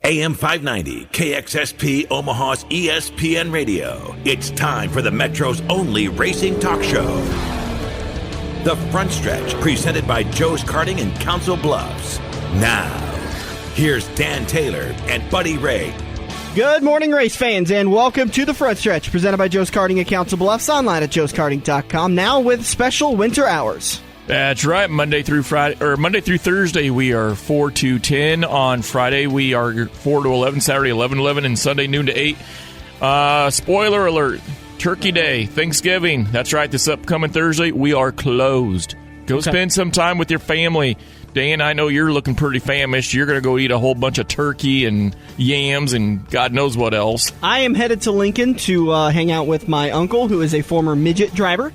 AM 590, KXSP Omaha's ESPN Radio. It's time for the Metro's only racing talk show. The Front Stretch, presented by Joe's Karting in Council Bluffs. Now, here's Dan Taylor and Buddy Ray. Good morning, race fans, and welcome to the Front Stretch, presented by Joe's Karting at Council Bluffs, online at joeskarting.com, now with special winter hours. That's right. Monday through Thursday, we are 4 to 10. On Friday, we are 4 to 11. Saturday, 11 to 11, and Sunday, noon to 8. Spoiler alert. Turkey Day, Thanksgiving. That's right. This upcoming Thursday, we are closed. Go spend some time with your family. Dan, I know you're looking pretty famished. You're going to go eat a whole bunch of turkey and yams and God knows what else. I am headed to Lincoln to hang out with my uncle, who is a former midget driver.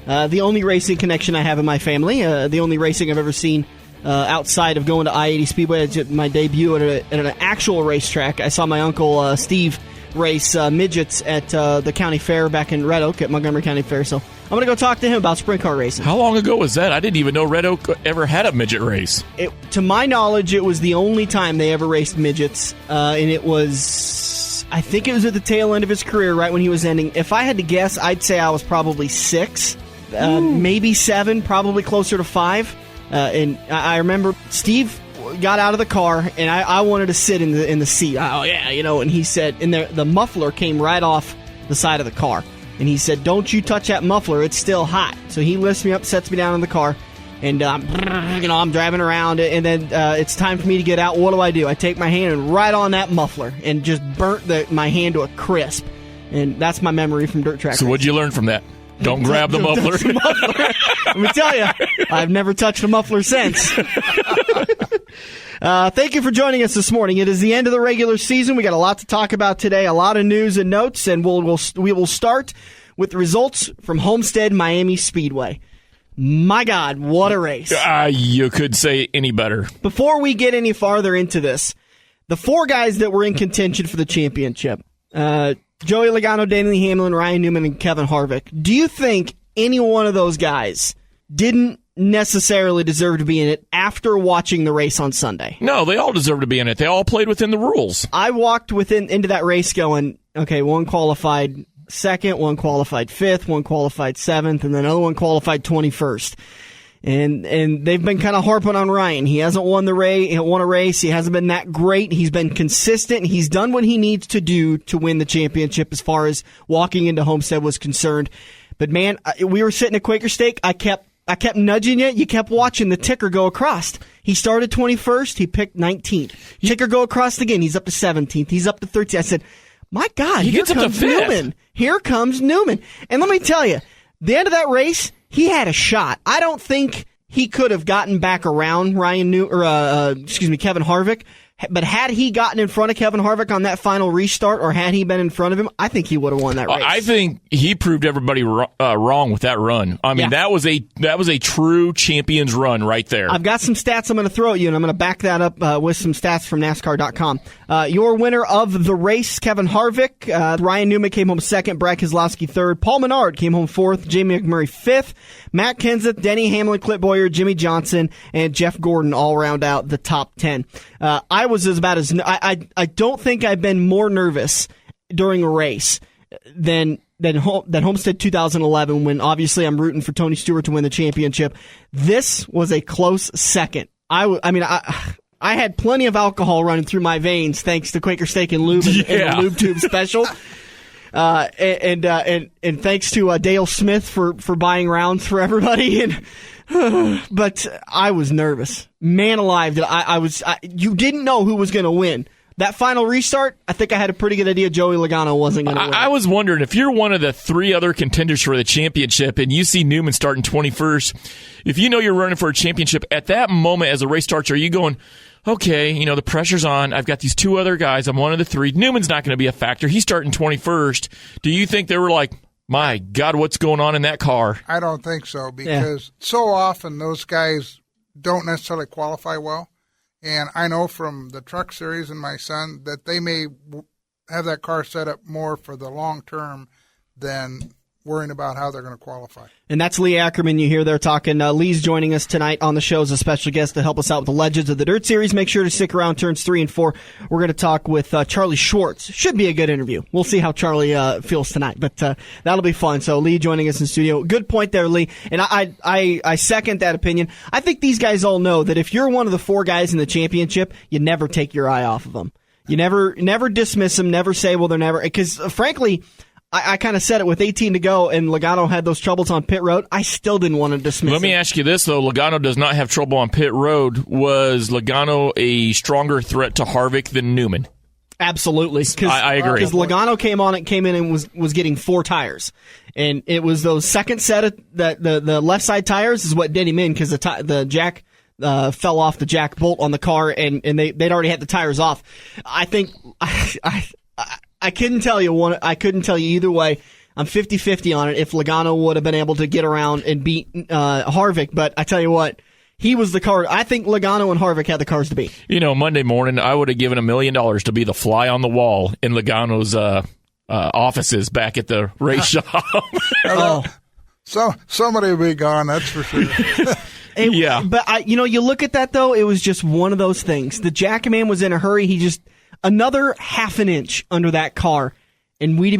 The only racing connection I have in my family. The only racing I've ever seen outside of going to I-80 Speedway. My debut at an actual racetrack. I saw my uncle Steve race midgets at the county fair back in Red Oak at Montgomery County Fair. So I'm going to go talk to him about sprint car racing. How long ago was that? I didn't even know Red Oak ever had a midget race. To my knowledge, it was the only time they ever raced midgets, and it was, I think it was at the tail end of his career, right when he was ending. If I had to guess, I'd say I was probably 6, maybe 7, probably closer to 5. And I remember Steve got out of the car, and I wanted to sit in the seat. Oh yeah, and he said, and the muffler came right off the side of the car, and he said, "Don't you touch that muffler; it's still hot." So he lifts me up, sets me down in the car, and I'm driving around, and then it's time for me to get out. What do? I take my hand and right on that muffler, and just burnt my hand to a crisp, and that's my memory from dirt track. So what'd you learn from that? Don't grab the muffler. Let me tell you, I've never touched a muffler since. Thank you for joining us this morning. It is the end of the regular season. We got a lot to talk about today, a lot of news and notes, and we will start with the results from Homestead-Miami Speedway. My God, what a race. You could say any better. Before we get any farther into this, the 4 guys that were in contention for the championship, Joey Logano, Danny Hamlin, Ryan Newman, and Kevin Harvick. Do you think any one of those guys didn't necessarily deserve to be in it after watching the race on Sunday? No, they all deserve to be in it. They all played within the rules. I walked into that race going, okay, one qualified 2nd, one qualified 5th, one qualified 7th, and then another one qualified 21st. And they've been kind of harping on Ryan. He hasn't won a race. He hasn't been that great. He's been consistent. He's done what he needs to do to win the championship as far as walking into Homestead was concerned. But man, we were sitting at Quaker Steak. I kept nudging you. You kept watching the ticker go across. He started 21st. He picked 19th. Ticker go across again. He's up to 17th. He's up to 13th. I said, my God, here comes Newman. Here comes Newman. And let me tell you, the end of that race, he had a shot. I don't think he could have gotten back around Kevin Harvick. But had he gotten in front of Kevin Harvick on that final restart, or had he been in front of him, I think he would have won that race. I think he proved everybody wrong with that run. I mean, that was a true champion's run right there. I've got some stats I'm going to throw at you, and I'm going to back that up with some stats from NASCAR.com. Your winner of the race, Kevin Harvick. Ryan Newman came home 2nd, Brad Keselowski 3rd, Paul Menard came home 4th, Jamie McMurray 5th, Matt Kenseth, Denny Hamlin, Clint Boyer, Jimmy Johnson, and Jeff Gordon all round out the top 10. I don't think I've been more nervous during a race than Homestead 2011, when obviously I'm rooting for Tony Stewart to win the championship. This was a close second. I had plenty of alcohol running through my veins thanks to Quaker Steak and Lube and the Lube Tube special. And thanks to Dale Smith for buying rounds for everybody. But I was nervous. Man alive, you didn't know who was going to win. That final restart, I think I had a pretty good idea Joey Logano wasn't going to win. I was wondering, if you're one of the 3 other contenders for the championship and you see Newman starting 21st, if you know you're running for a championship, at that moment as the race starts, are you going, okay, the pressure's on. I've got these 2 other guys. I'm one of the 3. Newman's not going to be a factor. He's starting 21st. Do you think they were like, my God, what's going on in that car? I don't think so, because so often those guys don't necessarily qualify well. And I know from the truck series and my son that they may have that car set up more for the long term than worrying about how they're going to qualify. And that's Lee Ackerman you hear there talking. Lee's joining us tonight on the show as a special guest to help us out with the Legends of the Dirt Series. Make sure to stick around turns 3 and 4. We're going to talk with Charlie Swartz. Should be a good interview. We'll see how Charlie feels tonight, but that'll be fun. So Lee joining us in studio. Good point there, Lee. And I second that opinion. I think these guys all know that if you're one of the 4 guys in the championship, you never take your eye off of them. You never dismiss them, never say, well, they're never, because frankly, I kind of said it with 18 to go, and Logano had those troubles on pit road. I still didn't want to dismiss Let me ask you this, though. Logano does not have trouble on pit road. Was Logano a stronger threat to Harvick than Newman? Absolutely. I agree. Because Logano came in and was getting 4 tires. And it was those second set of the left side tires is what did him in, because the jack fell off the jack bolt on the car, and they'd already had the tires off. I think I couldn't tell you either way. I'm 50-50 on it if Logano would have been able to get around and beat Harvick. But I tell you what, he was the car. I think Logano and Harvick had the cars to beat. Monday morning, I would have given $1 million to be the fly on the wall in Logano's offices back at the race shop. So somebody will be gone, that's for sure. Yeah. But you look at that though, it was just one of those things. The Jackman was in a hurry. He just another half an inch under that car, and we could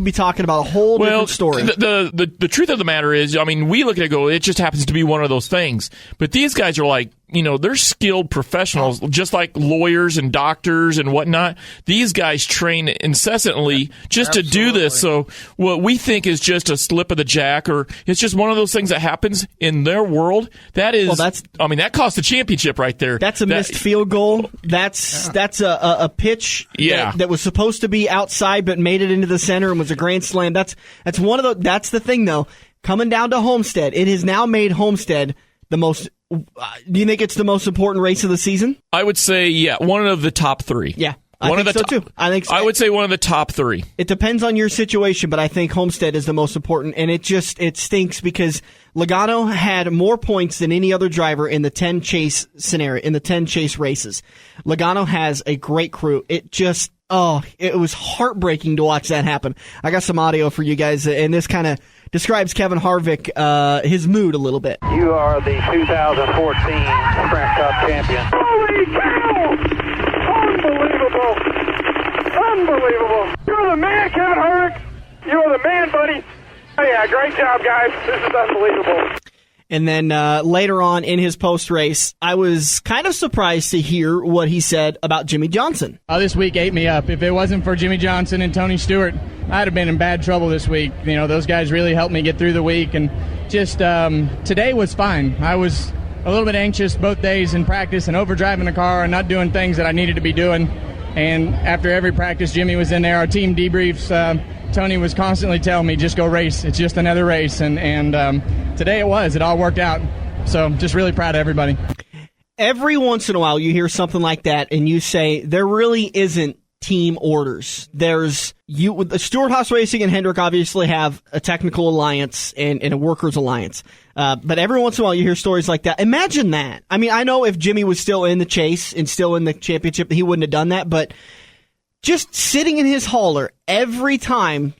be talking about a whole different story. The truth of the matter is, we look at it and go, it just happens to be one of those things. But these guys are like, they're skilled professionals, just like lawyers and doctors and whatnot. These guys train incessantly just to do this. So what we think is just a slip of the jack, or it's just one of those things that happens in their world. That is, that cost the championship right there. That's a missed field goal. That's a pitch that was supposed to be outside but made it into the center and was a grand slam. That's one of the. That's the thing though. Coming down to Homestead, it has now made Homestead the most. Do you think it's the most important race of the season? I would say, yeah, one of the top 3. Yeah, I think so too. I would say one of the top 3. It depends on your situation, but I think Homestead is the most important, and it stinks because Logano had more points than any other driver in the 10 chase scenario, in the 10 chase races. Logano has a great crew. It was heartbreaking to watch that happen. I got some audio for you guys, and this kind of describes Kevin Harvick, his mood a little bit. You are the 2014 Sprint Cup champion. Holy cow! Unbelievable! You're the man, Kevin Harvick! You're the man, buddy! Oh yeah, great job, guys. This is unbelievable. And then later on in his post-race, I was kind of surprised to hear what he said about Jimmy Johnson. This week ate me up. If it wasn't for Jimmy Johnson and Tony Stewart, I'd have been in bad trouble this week. Those guys really helped me get through the week. And just today was fine. I was a little bit anxious both days in practice and overdriving the car and not doing things that I needed to be doing. And after every practice, Jimmy was in there. Our team debriefs, Tony was constantly telling me, just go race. It's just another race. And today it all worked out. So just really proud of everybody. Every once in a while you hear something like that and you say, there really isn't team orders. There's Stewart-Haas Racing and Hendrick obviously have a technical alliance and a workers alliance. But every once in a while you hear stories like that. Imagine that. I know if Jimmy was still in the chase and still in the championship, he wouldn't have done that, but just sitting in his hauler every time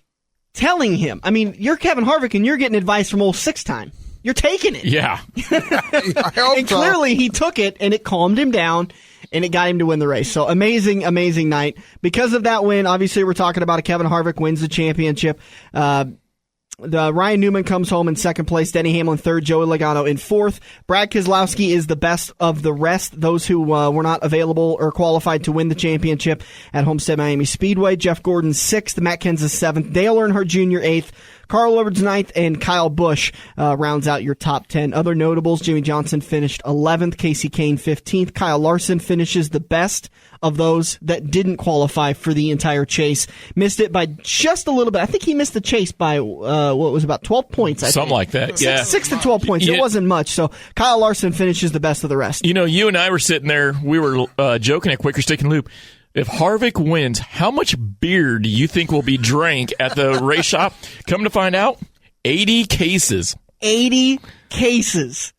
telling him, you're Kevin Harvick and you're getting advice from old 6-time. You're taking it. Yeah. I hope and clearly he took it and it calmed him down and it got him to win the race. So amazing night. Because of that win, obviously we're talking about Kevin Harvick wins the championship. Ryan Newman comes home in second place, Denny Hamlin third, Joey Logano in fourth. Brad Keselowski is the best of the rest, those who were not available or qualified to win the championship at Homestead-Miami Speedway. Jeff Gordon sixth, Matt Kenseth seventh, Dale Earnhardt Jr. eighth, Carl Edwards ninth, and Kyle Busch rounds out your top 10. Other notables, Jimmy Johnson finished 11th, Casey Kane 15th, Kyle Larson finishes the best of those that didn't qualify for the entire chase. Missed it by just a little bit. I think he missed the chase by, about 12 points, I Something like that, yeah. 6 to 12 points. It wasn't much. So Kyle Larson finishes the best of the rest. You and I were sitting there, we were joking at Quicker Stick and Loop. If Harvick wins, how much beer do you think will be drank at the race shop? Come to find out, 80 cases. 80 cases.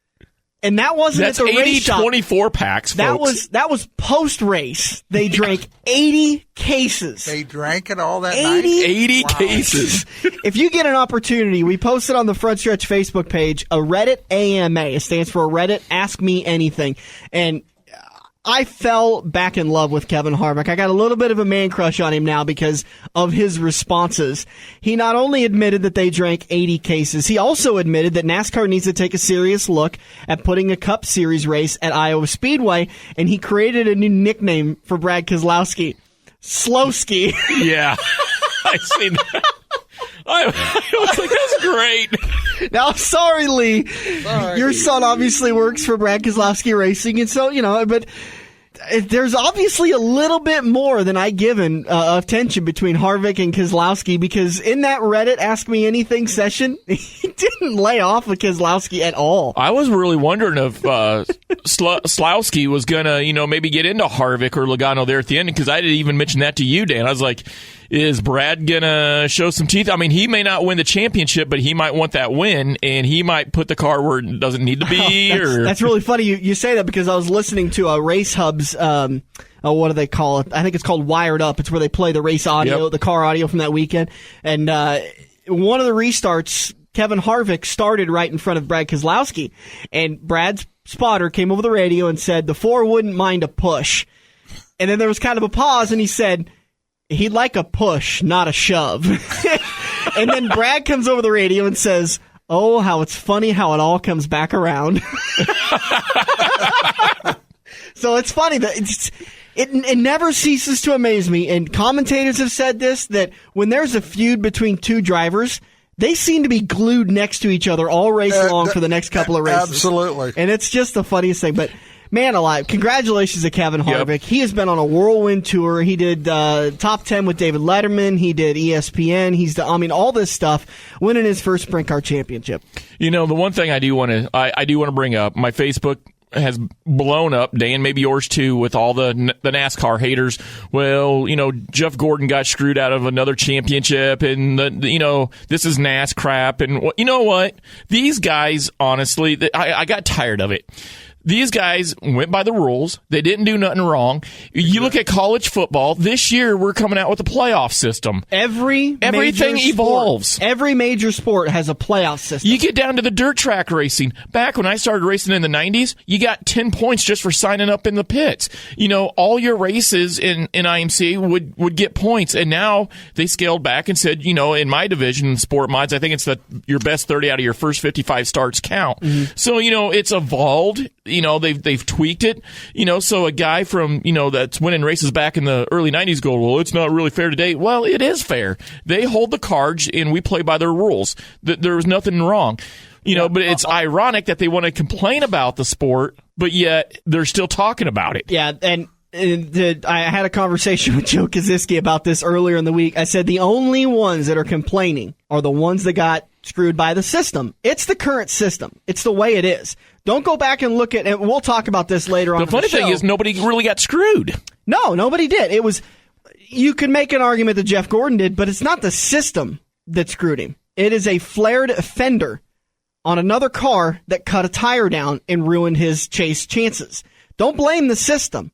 And that wasn't That's at the 80 race shop. 24 packs, folks. That was post-race. They drank 80 cases. They drank it all that night? 80 cases. If you get an opportunity, we posted on the Front Stretch Facebook page a Reddit AMA. It stands for a Reddit Ask Me Anything. And I fell back in love with Kevin Harvick. I got a little bit of a man crush on him now because of his responses. He not only admitted that they drank 80 cases, he also admitted that NASCAR needs to take a serious look at putting a Cup Series race at Iowa Speedway, and he created a new nickname for Brad Keselowski, Slowski. Yeah, I seen that. I was like, that's great. Now, sorry, Lee. Your son obviously works for Brad Keselowski Racing, and so, but there's obviously a little bit more than I given of tension between Harvick and Keselowski, because in that Reddit Ask Me Anything session, he didn't lay off of Keselowski at all. I was really wondering if Slowski was going to, maybe get into Harvick or Logano there at the end, because I didn't even mention that to you, Dan. I was like, is Brad going to show some teeth? I mean, he may not win the championship, but he might want that win, and he might put the car where it doesn't need to be. That's really funny you say that, because I was listening to a Race Hub's, what do they call it? I think it's called Wired Up. It's where they play the race audio, the car audio from that weekend. And one of the restarts, Kevin Harvick started right in front of Brad Keselowski, and Brad's spotter came over the radio and said the 4 wouldn't mind a push. And then there was kind of a pause, and he said he'd like a push, not a shove. And then Brad comes over the radio and says, "Oh, how it's funny how it all comes back around." So it's funny that it never ceases to amaze me, and commentators have said this, that when there's a feud between two drivers, they seem to be glued next to each other all race long for the next couple of races. Absolutely. And it's just the funniest thing. But man alive, congratulations to Kevin Harvick. Yep. He has been on a whirlwind tour. He did top 10 with David Letterman. He did ESPN. He's done, all this stuff, winning his first sprint car championship. The one thing I do want to bring up, my Facebook has blown up, Dan, maybe yours too, with all the NASCAR haters. Well, Jeff Gordon got screwed out of another championship, and this is NAS crap. And you know what? These guys, honestly, I got tired of it. These guys went by the rules. They didn't do nothing wrong. You look at college football. This year, we're coming out with a playoff system. Everything evolves. Every major sport has a playoff system. You get down to the dirt track racing. Back when I started racing in the 90s, you got 10 points just for signing up in the pits. All your races in IMCA would get points, and now they scaled back and said, in my division, Sport Mods, I think it's your best 30 out of your first 55 starts count. Mm-hmm. So, it's evolved. They've tweaked it, so a guy from, that's winning races back in the early 90s go, well, it's not really fair today. Well, it is fair. They hold the cards, and we play by their rules. There was nothing wrong. But it's ironic that they want to complain about the sport, but yet they're still talking about it. Yeah, and I had a conversation with Joe Koziski about this earlier in the week. I said the only ones that are complaining are the ones that got screwed by the system. It's the current system. It's the way it is. Don't go back and look at it. We'll talk about this later on. The funny thing is nobody really got screwed. No, nobody did. You could make an argument that Jeff Gordon did, but it's not the system that screwed him. It is a flared fender on another car that cut a tire down and ruined his chase chances. Don't blame the system,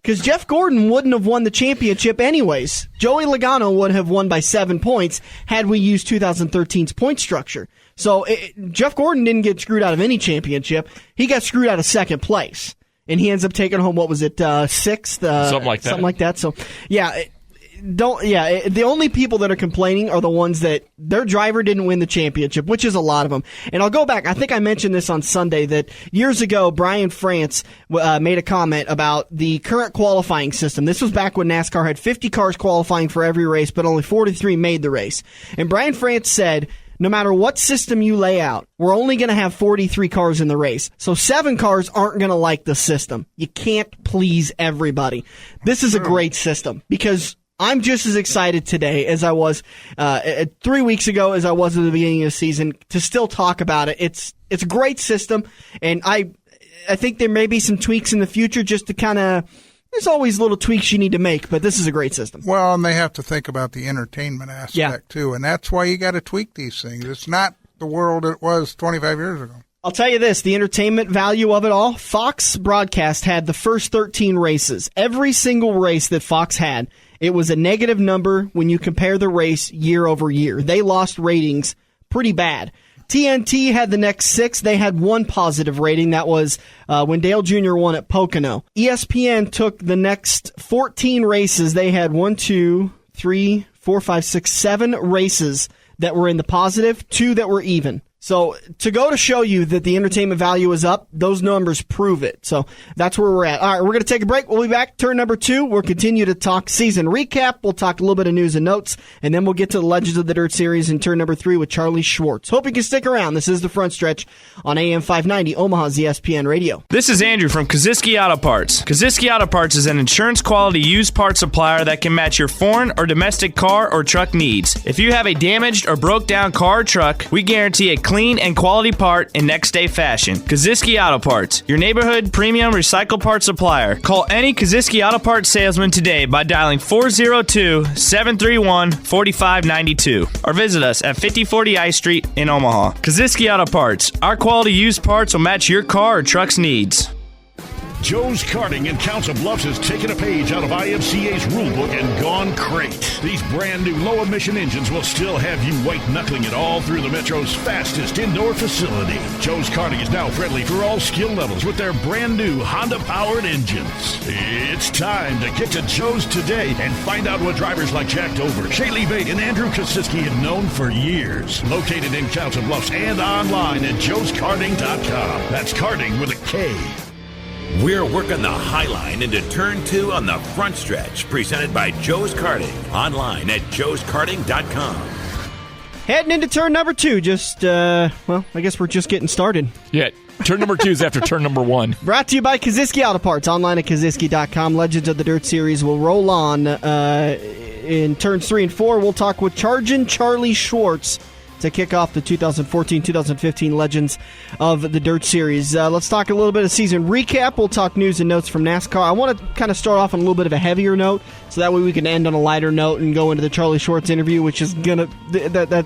because Jeff Gordon wouldn't have won the championship anyways. Joey Logano would have won by 7 points had we used 2013's point structure. So Jeff Gordon didn't get screwed out of any championship. He got screwed out of second place, and he ends up taking home, what was it, sixth? Something like that. Something like that. So, the only people that are complaining are the ones that their driver didn't win the championship, which is a lot of them. And I'll go back. I think I mentioned this on Sunday that years ago, Brian France made a comment about the current qualifying system. This was back when NASCAR had 50 cars qualifying for every race, but only 43 made the race. And Brian France said, no matter what system you lay out, we're only going to have 43 cars in the race. So 7 cars aren't going to like the system. You can't please everybody. This is a great system, because I'm just as excited today as I was 3 weeks ago as I was at the beginning of the season to still talk about it. It's a great system, and I think there may be some tweaks in the future just to kind of – there's always little tweaks you need to make, but this is a great system. Well, and they have to think about the entertainment aspect, too, and that's why you got to tweak these things. It's not the world it was 25 years ago. I'll tell you this, the entertainment value of it all, Fox broadcast had the first 13 races. Every single race that Fox had, it was a negative number when you compare the race year over year. They lost ratings pretty bad. TNT had the next 6. They had one positive rating. That was when Dale Jr. won at Pocono. ESPN took the next 14 races. They had 7 races that were in the positive, 2 that were even. So to go to show you that the entertainment value is up, those numbers prove it. So that's where we're at. All right, we're going to take a break. We'll be back. Turn number 2. We'll continue to talk season recap. We'll talk a little bit of news and notes, and then we'll get to the Legends of the Dirt Series in turn number 3 with Charlie Swartz. Hope you can stick around. This is The Front Stretch on AM 590, Omaha's ESPN Radio. This is Andrew from Kaziski Auto Parts. Kaziski Auto Parts is an insurance-quality used parts supplier that can match your foreign or domestic car or truck needs. If you have a damaged or broke-down car or truck, we guarantee a clean and quality part in next-day fashion. Kaziski Auto Parts, your neighborhood premium recycled parts supplier. Call any Kaziski Auto Parts salesman today by dialing 402-731-4592 or visit us at 5040 I Street in Omaha. Kaziski Auto Parts, our quality used parts will match your car or truck's needs. Joe's Karting in Council Bluffs has taken a page out of IMCA's rulebook and gone crate. These brand new low-emission engines will still have you white-knuckling it all through the Metro's fastest indoor facility. Joe's Karting is now friendly for all skill levels with their brand new Honda-powered engines. It's time to get to Joe's today and find out what drivers like Jack Dover, Shaylee Bate, and Andrew Kosiski have known for years. Located in Council Bluffs and online at joeskarting.com. That's karting with a K. We're working the High Line into turn 2 on the Front Stretch, presented by Joe's Karting, online at joeskarting.com. Heading into turn number 2, I guess we're just getting started. Yeah, turn number 2 is after turn number 1. Brought to you by Kaziski Auto Parts, online at kaziski.com. Legends of the Dirt Series will roll on. In turns 3 and 4, we'll talk with Charlie Swartz to kick off the 2014-2015 Legends of the Dirt Series. Let's talk a little bit of season recap. We'll talk news and notes from NASCAR. I want to kind of start off on a little bit of a heavier note, so that way we can end on a lighter note and go into the Charlie Swartz interview, which is gonna.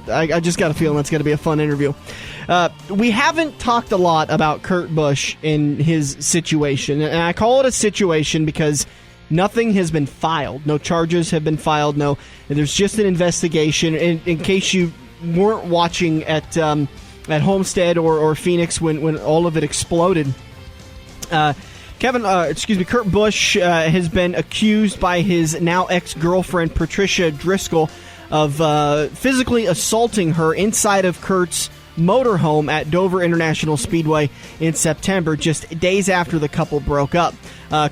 I just got a feeling that's gonna be a fun interview. We haven't talked a lot about Kurt Busch in his situation, and I call it a situation because nothing has been filed. No charges have been filed. No, there's just an investigation. In case you weren't watching at Homestead or Phoenix when all of it exploded, Kurt Busch has been accused by his now ex-girlfriend Patricia Driscoll of physically assaulting her inside of Kurt's motorhome at Dover International Speedway in September, just days after the couple broke up.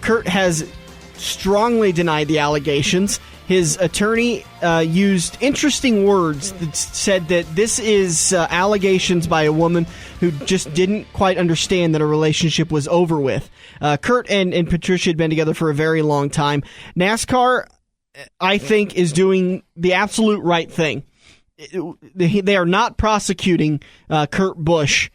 Kurt has strongly denied the allegations. His attorney used interesting words that said that this is allegations by a woman who just didn't quite understand that a relationship was over with. Kurt and Patricia had been together for a very long time. NASCAR, I think, is doing the absolute right thing. They are not prosecuting Kurt Busch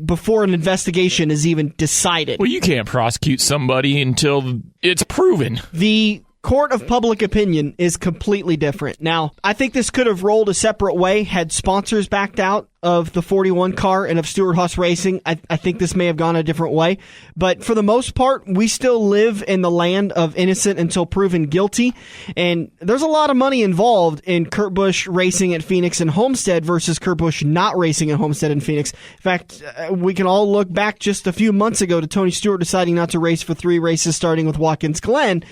before an investigation is even decided. Well, you can't prosecute somebody until it's proven. The court of public opinion is completely different. Now, I think this could have rolled a separate way had sponsors backed out of the 41 car and of Stewart-Haas Racing. I think this may have gone a different way. But for the most part, we still live in the land of innocent until proven guilty. And there's a lot of money involved in Kurt Busch racing at Phoenix and Homestead versus Kurt Busch not racing at Homestead and Phoenix. In fact, we can all look back just a few months ago to Tony Stewart deciding not to race for 3 races starting with Watkins Glen.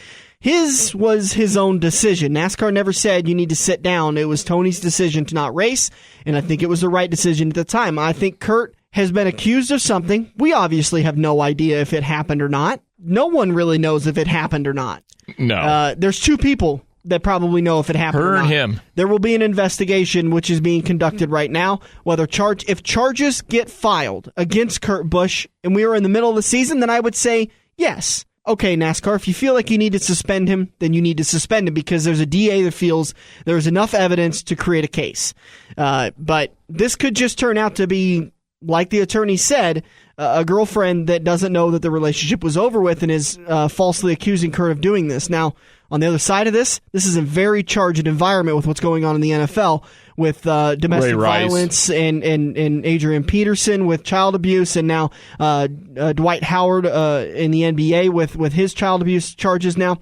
His was his own decision. NASCAR never said you need to sit down. It was Tony's decision to not race, and I think it was the right decision at the time. I think Kurt has been accused of something. We obviously have no idea if it happened or not. No one really knows if it happened or not. No. There's 2 people that probably know if it happened or not. Her and him. There will be an investigation which is being conducted right now. If charges get filed against Kurt Busch and we are in the middle of the season, then I would say yes. Okay, NASCAR, if you feel like you need to suspend him, then you need to suspend him because there's a DA that feels there's enough evidence to create a case. But this could just turn out to be, like the attorney said, a girlfriend that doesn't know that the relationship was over with and is falsely accusing Kurt of doing this. Now, on the other side of this is a very charged environment with what's going on in the NFL with domestic violence and Adrian Peterson with child abuse, and now Dwight Howard in the NBA with his child abuse charges now.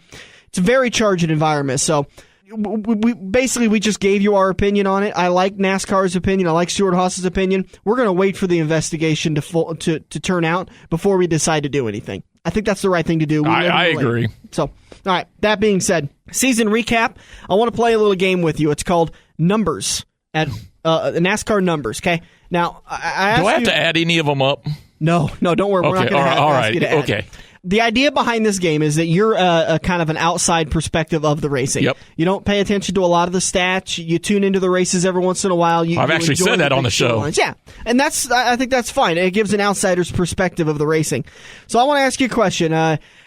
It's a very charged environment. So we just gave you our opinion on it. I like NASCAR's opinion. I like Stewart-Haas's opinion. We're going to wait for the investigation to turn out before we decide to do anything. I think that's the right thing to do. I agree. So, all right, that being said, season recap, I want to play a little game with you. It's called Numbers, at NASCAR Numbers, okay? Now, do I have to add any of them up? No, don't worry. We're not going to ask you to add. Okay. The idea behind this game is that you're a kind of an outside perspective of the racing. Yep. You don't pay attention to a lot of the stats. You tune into the races every once in a while. I've actually said that on the show. Yeah, and I think that's fine. It gives an outsider's perspective of the racing. So I want to ask you a question.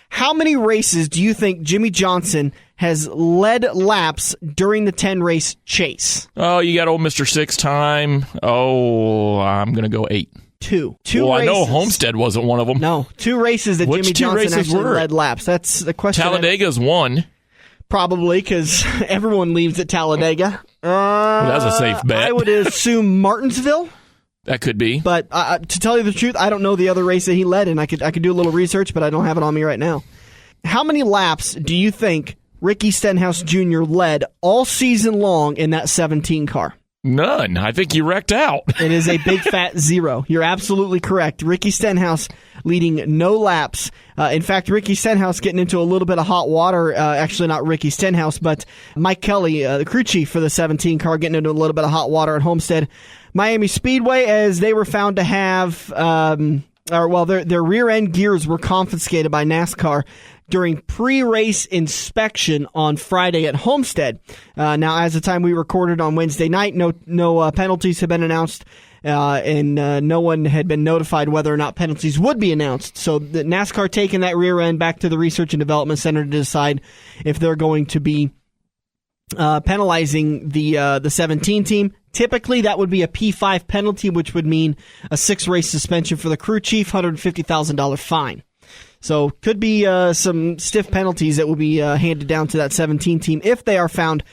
How many races do you think Jimmy Johnson has led laps during the 10-race chase? Oh, you got old Mr. 6-time. Oh, I'm going to go 8. Two well, races. I know Homestead wasn't one of them. No, 2 races that Jimmy Johnson actually led laps. That's the question. Talladega's 1. Probably, because everyone leaves at Talladega. That's a safe bet. I would assume Martinsville. That could be. But to tell you the truth, I don't know the other race that he led, and I could do a little research, but I don't have it on me right now. How many laps do you think Ricky Stenhouse Jr. led all season long in that 17 car? None. I think you wrecked out. It is a big fat 0. You're absolutely correct. Ricky Stenhouse leading no laps. In fact, Ricky Stenhouse getting into a little bit of hot water. Actually, not Ricky Stenhouse, but Mike Kelly, the crew chief for the 17 car, getting into a little bit of hot water at Homestead-Miami Speedway, as they were found to have, their rear end gears were confiscated by NASCAR during pre-race inspection on Friday at Homestead. Now, as the time we recorded on Wednesday night, no penalties have been announced, and no one had been notified whether or not penalties would be announced. So the NASCAR taking that rear end back to the Research and Development Center to decide if they're going to be penalizing the 17 team. Typically, that would be a P5 penalty, which would mean a 6-race suspension for the crew chief, $150,000 fine. So could be some stiff penalties that will be handed down to that 17 team if they are found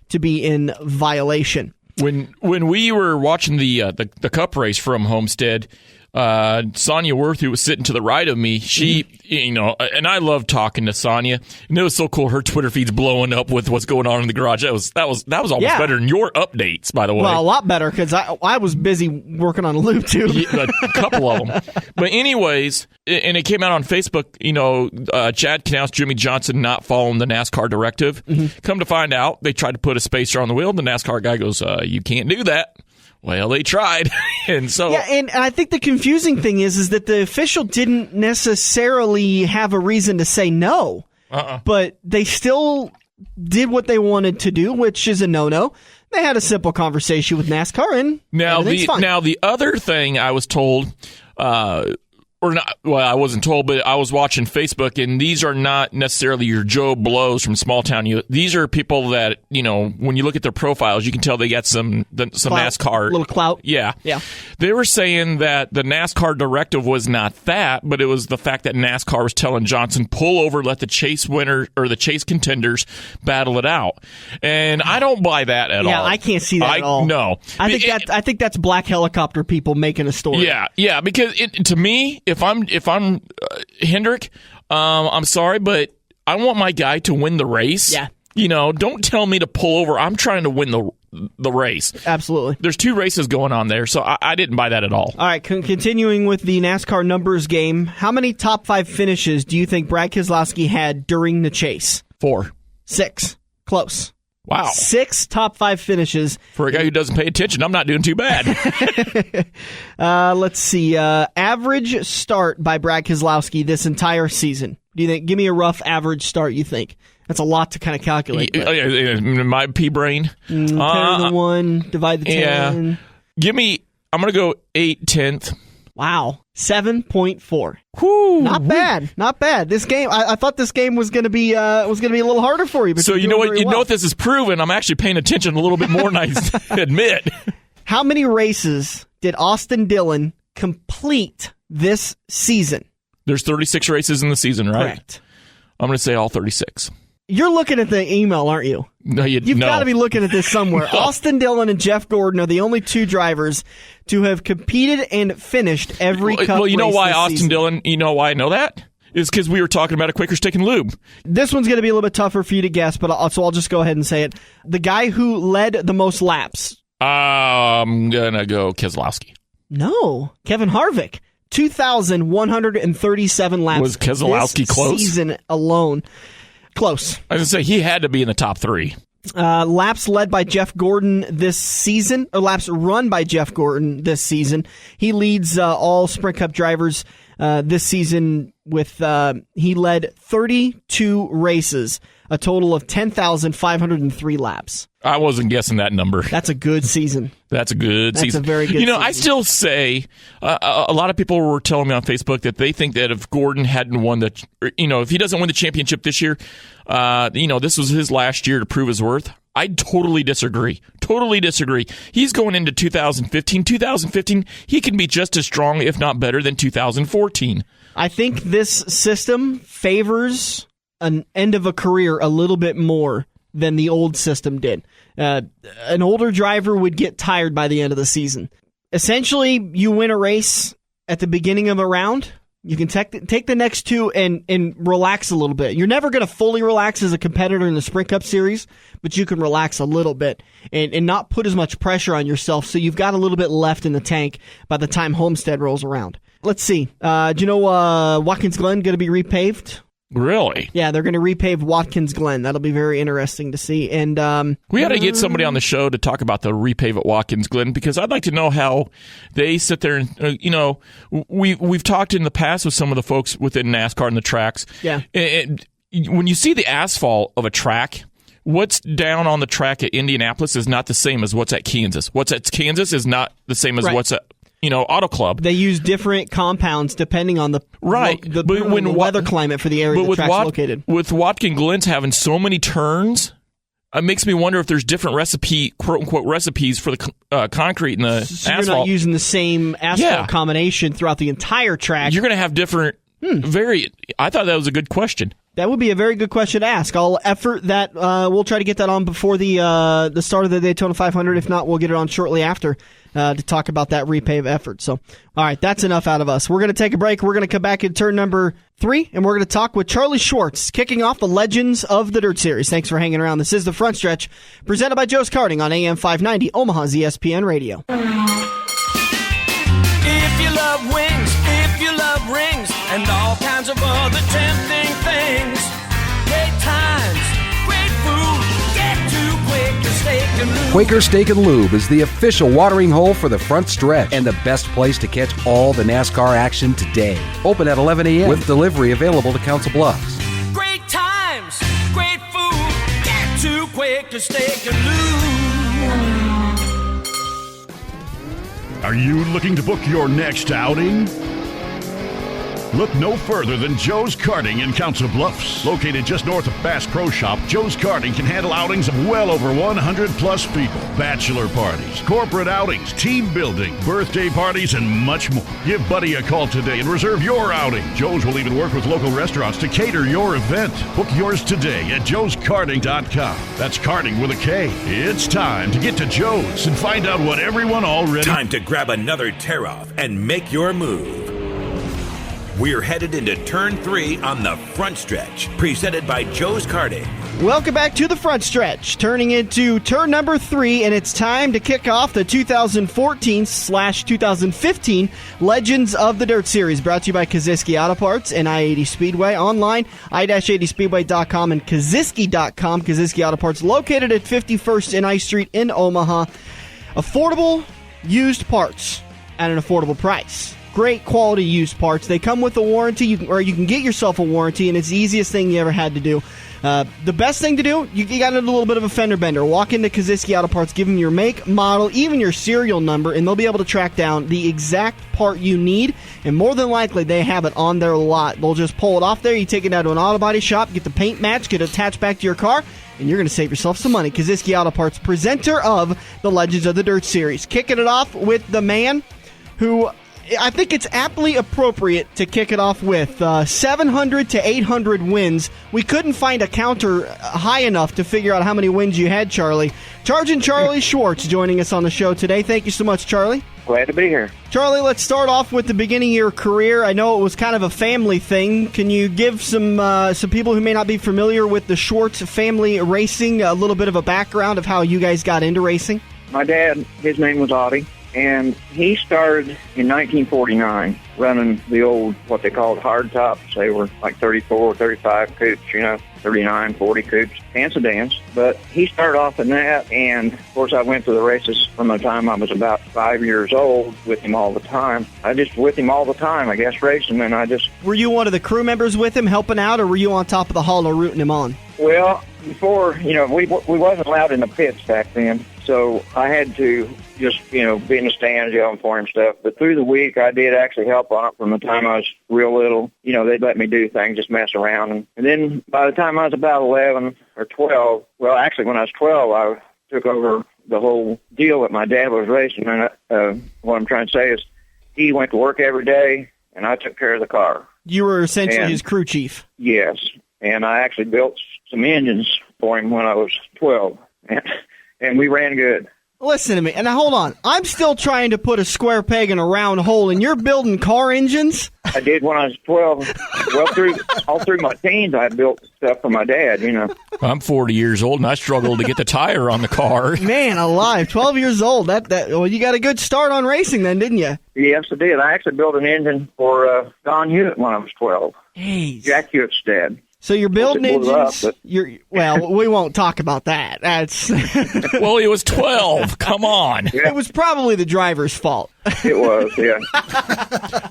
to be in violation. When we were watching the Cup race from Homestead, Sonia Worth, who was sitting to the right of me, she, and I love talking to Sonia, and it was so cool. Her Twitter feed's blowing up with what's going on in the garage. That was almost better than your updates, by the way. Well, a lot better, because I was busy working on a loop too. Yeah, a couple of them. But anyways, and it came out on Facebook. Chad Knaus, Jimmy Johnson not following the NASCAR directive. Mm-hmm. Come to find out, they tried to put a spacer on the wheel. The NASCAR guy goes, "You can't do that." Well, they tried, and so and I think the confusing thing is that the official didn't necessarily have a reason to say no, but they still did what they wanted to do, which is a no-no. They had a simple conversation with NASCAR, and everything's fine. Now the other thing I was told, or not, well, I wasn't told, but I was watching Facebook, and these are not necessarily your Joe Blows from small town. These are people that, when you look at their profiles, you can tell they got some clout, NASCAR. A little clout. Yeah. Yeah. They were saying that the NASCAR directive was not that, but it was the fact that NASCAR was telling Johnson, pull over, let the chase winner or the chase contenders battle it out. And I don't buy that at all. Yeah, I can't see that at all. No. I think that's black helicopter people making a story. Yeah, because to me, if I'm Hendrick, I'm sorry, but I want my guy to win the race. Yeah. Don't tell me to pull over. I'm trying to win the race. Absolutely. There's 2 races going on there, so I didn't buy that at all. All right, continuing with the NASCAR numbers game, how many top 5 finishes do you think Brad Keselowski had during the chase? 4. 6. Close. Wow. 6 top 5 finishes. For a guy who doesn't pay attention, I'm not doing too bad. Let's see. Average start by Brad Keselowski this entire season. Do you think? Give me a rough average start, you think? That's a lot to kind of calculate. My pea brain. 10 to the 1, divide the 10. Yeah. I'm going to go 8/10. Wow. 7.4. Whew. Not bad. Not bad. This game, I thought this game was going to be a little harder for you. But so you know what this is proven? I'm actually paying attention a little bit more than I admit. How many races did Austin Dillon complete this season. There's 36 races in the season, right? Correct. I'm going to say all 36. You're looking at the email, aren't you? No, You've got to be looking at this somewhere. Austin Dillon and Jeff Gordon are the only two drivers to have competed and finished every Cup race. Well, you know why Austin season. Dillon? You know why I know that? It's because we were talking about a Quaker Steak and Lube. This one's going to be a little bit tougher for you to guess, but so I'll just go ahead and say it. The guy who led the most laps. I'm going to go Keselowski. No, Kevin Harvick. 2,137 laps. Was Keselowski this close? Season alone. Close. I was going to say, he had to be in the top 3. Laps led by Jeff Gordon this season, or laps run by Jeff Gordon this season. He leads all Sprint Cup drivers this season with, he led 32 races, a total of 10,503 laps. I wasn't guessing that number. That's a good season. That's a good season. That's a very good season. I still say, a lot of people were telling me on Facebook that they think that if Gordon hadn't won if he doesn't win the championship this year, this was his last year to prove his worth. I totally disagree. Totally disagree. He's going into 2015. 2015, he can be just as strong, if not better, than 2014. I think this system favors an end of a career a little bit more than the old system did. An older driver would get tired by the end of the season. Essentially, you win a race at the beginning of a round. You can take the next two and relax a little bit. You're never going to fully relax as a competitor in the Sprint Cup Series, but you can relax a little bit and not put as much pressure on yourself, so you've got a little bit left in the tank by the time Homestead rolls around. Let's see. Do you know Watkins Glen going to be repaved? Really? Yeah, they're going to repave Watkins Glen. That'll be very interesting to see. And we got to get somebody on the show to talk about the repave at Watkins Glen, because I'd like to know how they sit there and we've talked in the past with some of the folks within NASCAR and the tracks. Yeah. And when you see the asphalt of a track, what's down on the track at Indianapolis is not the same as what's at Kansas. What's at Kansas is not the same as what's at Auto Club. They use different compounds depending on the weather climate for the area the track's located. With Watkins Glen's having so many turns, it makes me wonder if there's different quote-unquote recipes for the concrete and the asphalt. You're not using the same asphalt combination throughout the entire track. You're going to have different... I thought that was a good question. That would be a very good question to ask. I'll effort that. We'll try to get that on before the start of the Daytona 500. If not, we'll get it on shortly after to talk about that repave effort. So, all right, that's enough out of us. We're going to take a break. We're going to come back in turn number 3, and we're going to talk with Charlie Swartz, kicking off the Legends of the Dirt Series. Thanks for hanging around. This is The Front Stretch, presented by Joe's Karting on AM 590, Omaha's ESPN Radio. If you love wings, if you love rings, and all kinds of other tempting things, great times, great food, get to Quaker Steak and Lube. Quaker Steak and Lube is the official watering hole for the front stretch and the best place to catch all the NASCAR action today. Open at 11 a.m. with delivery available to Council Bluffs. Great times, great food, get to Quaker Steak and Lube. Are you looking to book your next outing? Look no further than Joe's Karting in Council Bluffs. Located just north of Bass Pro Shop, Joe's Karting can handle outings of well over 100-plus people. Bachelor parties, corporate outings, team building, birthday parties, and much more. Give Buddy a call today and reserve your outing. Joe's will even work with local restaurants to cater your event. Book yours today at joeskarting.com. That's karting with a K. It's time to get to Joe's and find out what everyone already... Time to grab another tear-off and make your move. We're headed into Turn 3 on the Front Stretch, presented by Joe's Karting. Welcome back to the Front Stretch, turning into turn number 3, and it's time to kick off the 2014/2015 Legends of the Dirt Series, brought to you by Kaziski Auto Parts and I-80 Speedway. Online, i-80speedway.com and kaziski.com. Kaziski Auto Parts, located at 51st and I Street in Omaha. Affordable used parts at an affordable price. Great quality used parts. They come with a warranty, you can get yourself a warranty, and it's the easiest thing you ever had to do. The best thing to do, you got a little bit of a fender bender. Walk into Kaziski Auto Parts, give them your make, model, even your serial number, and they'll be able to track down the exact part you need, and more than likely, they have it on their lot. They'll just pull it off there, you take it down to an auto body shop, get the paint match, get it attached back to your car, and you're going to save yourself some money. Kaziski Auto Parts, presenter of the Legends of the Dirt Series. Kicking it off with the man who I think it's aptly appropriate to kick it off with 700 to 800 wins. We couldn't find a counter high enough to figure out how many wins you had, Charlie. Sergeant Charlie Swartz joining us on the show today. Thank you so much, Charlie. Glad to be here. Charlie, let's start off with the beginning of your career. I know it was kind of a family thing. Can you give some people who may not be familiar with the Swartz family racing a little bit of a background of how you guys got into racing? My dad, his name was Audie, and he started in 1949 running the old, what they called hard tops. They were like 34, 35 coops, 39, 40 coops, and sedans. But he started off in that, and of course I went to the races from the time I was about 5 years old with him all the time. I just with him all the time, I guess, racing, and I just... Were you one of the crew members with him helping out, or were you on top of the hauler rooting him on? Well, before, we wasn't allowed in the pits back then, so I had to just, be in the stands yelling for him stuff. But through the week, I did actually help on it from the time I was real little. They'd let me do things, just mess around. And then by the time I was about 11 or 12, well, actually when I was 12, I took over the whole deal that my dad was racing. And what I'm trying to say is he went to work every day, and I took care of the car. You were essentially his crew chief. Yes, and I actually built some engines for him when I was 12, and we ran good. Listen to me, and now hold on. I'm still trying to put a square peg in a round hole, and you're building car engines? I did when I was 12. Well, all through my teens, I built stuff for my dad, I'm 40 years old, and I struggled to get the tire on the car. Man alive, 12 years old. Well, you got a good start on racing then, didn't you? Yes, I did. I actually built an engine for Don Hewitt when I was 12. Hey. Jack Hewitt's dad. So you're building engines. Well, we won't talk about that. That's well, he was 12. Come on. Yeah. It was probably the driver's fault. It was, yeah.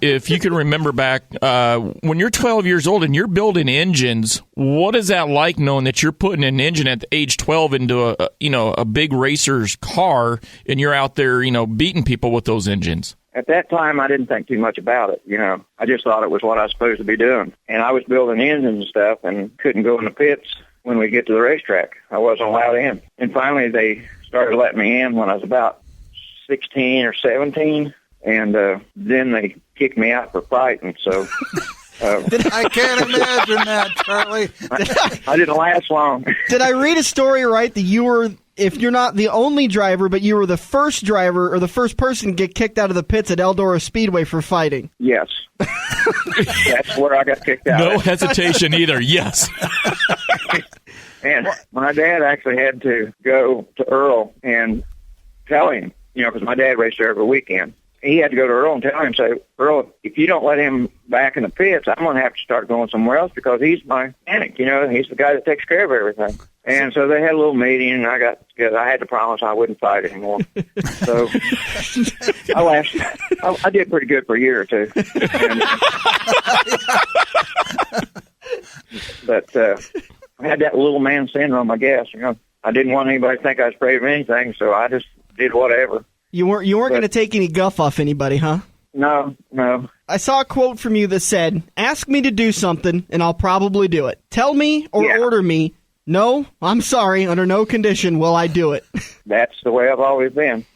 If you can remember back when you're 12 years old and you're building engines, what is that like knowing that you're putting an engine at age 12 into a big racer's car and you're out there, beating people with those engines? At that time, I didn't think too much about it, I just thought it was what I was supposed to be doing. And I was building engines and stuff and couldn't go in the pits when we get to the racetrack. I wasn't allowed in. And finally, they started letting me in when I was about 16 or 17, and then they kicked me out for fighting, so... I can't imagine that, Charlie. I didn't last long. Did I read a story right that you were... If you're not the only driver, but you were the first driver or the first person to get kicked out of the pits at Eldora Speedway for fighting? Yes. That's where I got kicked out. No hesitation either. Yes. And my dad actually had to go to Earl and tell him, because my dad raced there every weekend. He had to go to Earl and tell him, say, Earl, if you don't let him back in the pits, I'm going to have to start going somewhere else because he's my mechanic. He's the guy that takes care of everything. And so they had a little meeting, and I had to promise I wouldn't fight anymore. So I did pretty good for a year or two. But I had that little man syndrome, I guess. I didn't want anybody to think I was afraid of anything, so I just did whatever. You weren't going to take any guff off anybody, huh? No. I saw a quote from you that said, "Ask me to do something, and I'll probably do it. Tell me or order me. No, I'm sorry. Under no condition will I do it." That's the way I've always been.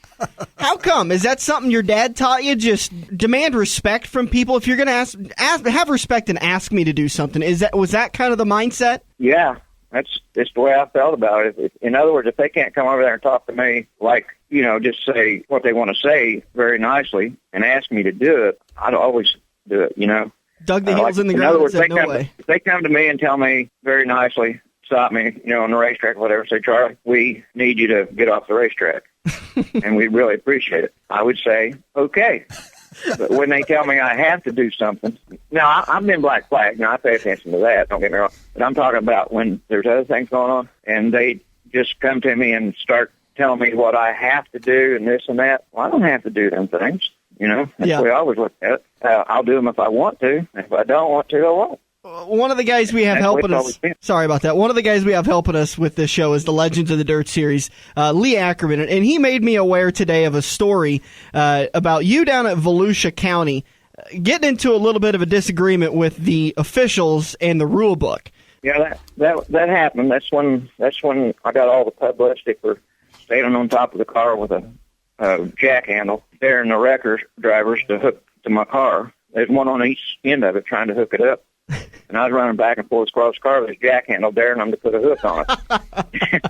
How come? Is that something your dad taught you? Just demand respect from people. If you're going to have respect and ask me to do something. Was that kind of the mindset? Yeah, that's just the way I felt about it. In other words, if they can't come over there and talk to me like, just say what they want to say very nicely and ask me to do it, I'd always do it, Dug the heels in the ground. In other words, if they come to me and tell me very nicely, stop me, on the racetrack or whatever, say, Charlie, we need you to get off the racetrack. And we really appreciate it. I would say, okay. But when they tell me I have to do something, now I've been black flagged. Now I pay attention to that. Don't get me wrong. But I'm talking about when there's other things going on, and they just come to me and start telling me what I have to do and this and that. Well, I don't have to do them things. That's the way I always look at it. I'll do them if I want to. If I don't want to, I won't. One of the guys we have helping us. Sorry about that. One of the guys we have helping us with this show is the Legends of the Dirt series, Lee Ackerman, and he made me aware today of a story about you down at Volusia County getting into a little bit of a disagreement with the officials and the rule book. Yeah, that happened. That's when I got all the publicity for staying on top of the car with a jack handle, daring the wrecker drivers to hook to my car. There's one on each end of it trying to hook it up. And I was running back and forth across the car with a jack handle, daring them to put a hook on it.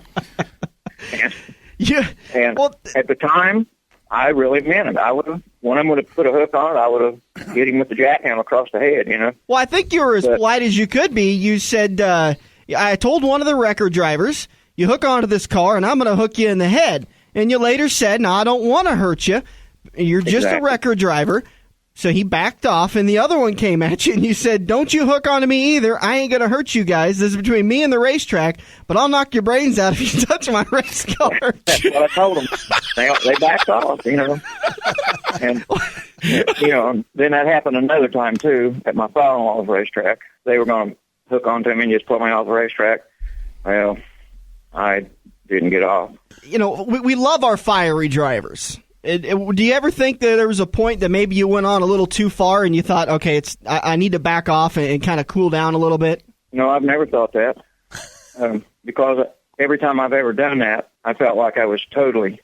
and at the time, I really meant it. I would have, when I would have put a hook on it, I would have hit him with the jack handle across the head, you know. Well, I think you were as polite as you could be. You said, I told one of the record drivers, you hook onto this car and I'm going to hook you in the head. And you later said, no, I don't want to hurt you. You're just a record driver. So he backed off, and the other one came at you, and you said, don't you hook onto me either. I ain't going to hurt you guys. This is between me and the racetrack, but I'll knock your brains out if you touch my race car. That's what I told them. They backed off, you know. And, you know, then that happened another time, too, at my father-in-law's racetrack. They were going to hook onto me and just put me off the racetrack. Well, I didn't get off. You know, we love our fiery drivers. Do you ever think that there was a point that maybe you went on a little too far and you thought, okay, I need to back off and kind of cool down a little bit? No, I've never thought that. Because every time I've ever done that, I felt like I was totally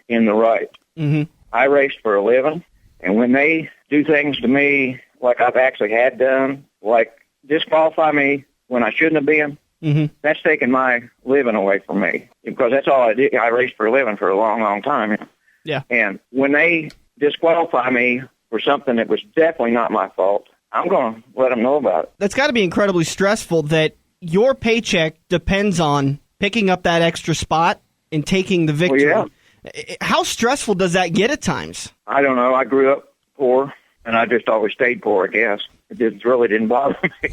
in the right. Mm-hmm. I raced for a living, and when they do things to me like I've actually had done, like disqualify me when I shouldn't have been, mm-hmm. that's taken my living away from me. Because that's all I did. I raced for a living for a long, long time. Yeah. And when they disqualify me for something that was definitely not my fault, I'm going to let them know about it. That's got to be incredibly stressful that your paycheck depends on picking up that extra spot and taking the victory. Well, yeah. How stressful does that get at times? I don't know. I grew up poor, and I just always stayed poor, I guess. It really didn't bother me.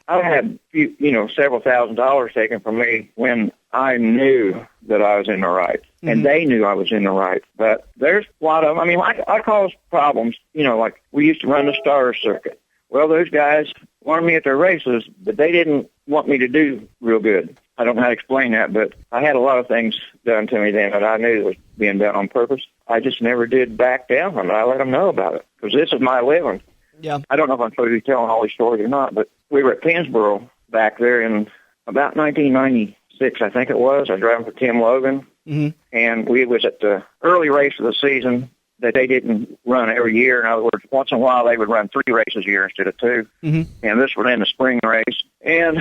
I had, several $1,000s taken from me when I knew that I was in the right, mm-hmm. and they knew I was in the right. But there's a lot of, I caused problems, like we used to run the Star Circuit. Well, those guys wanted me at their races, but they didn't want me to do real good. I don't know how to explain that, but I had a lot of things done to me then that I knew was being done on purpose. I just never did back down from it. I let them know about it because this is my living. Yeah. I don't know if I'm supposed to be telling all these stories or not, but we were at Pennsboro back there in about 1996, I think it was. I was driving for Tim Logan, mm-hmm. and we was at the early race of the season that they didn't run every year. In other words, once in a while they would run 3 races a year instead of 2, mm-hmm. and this was in the spring race. And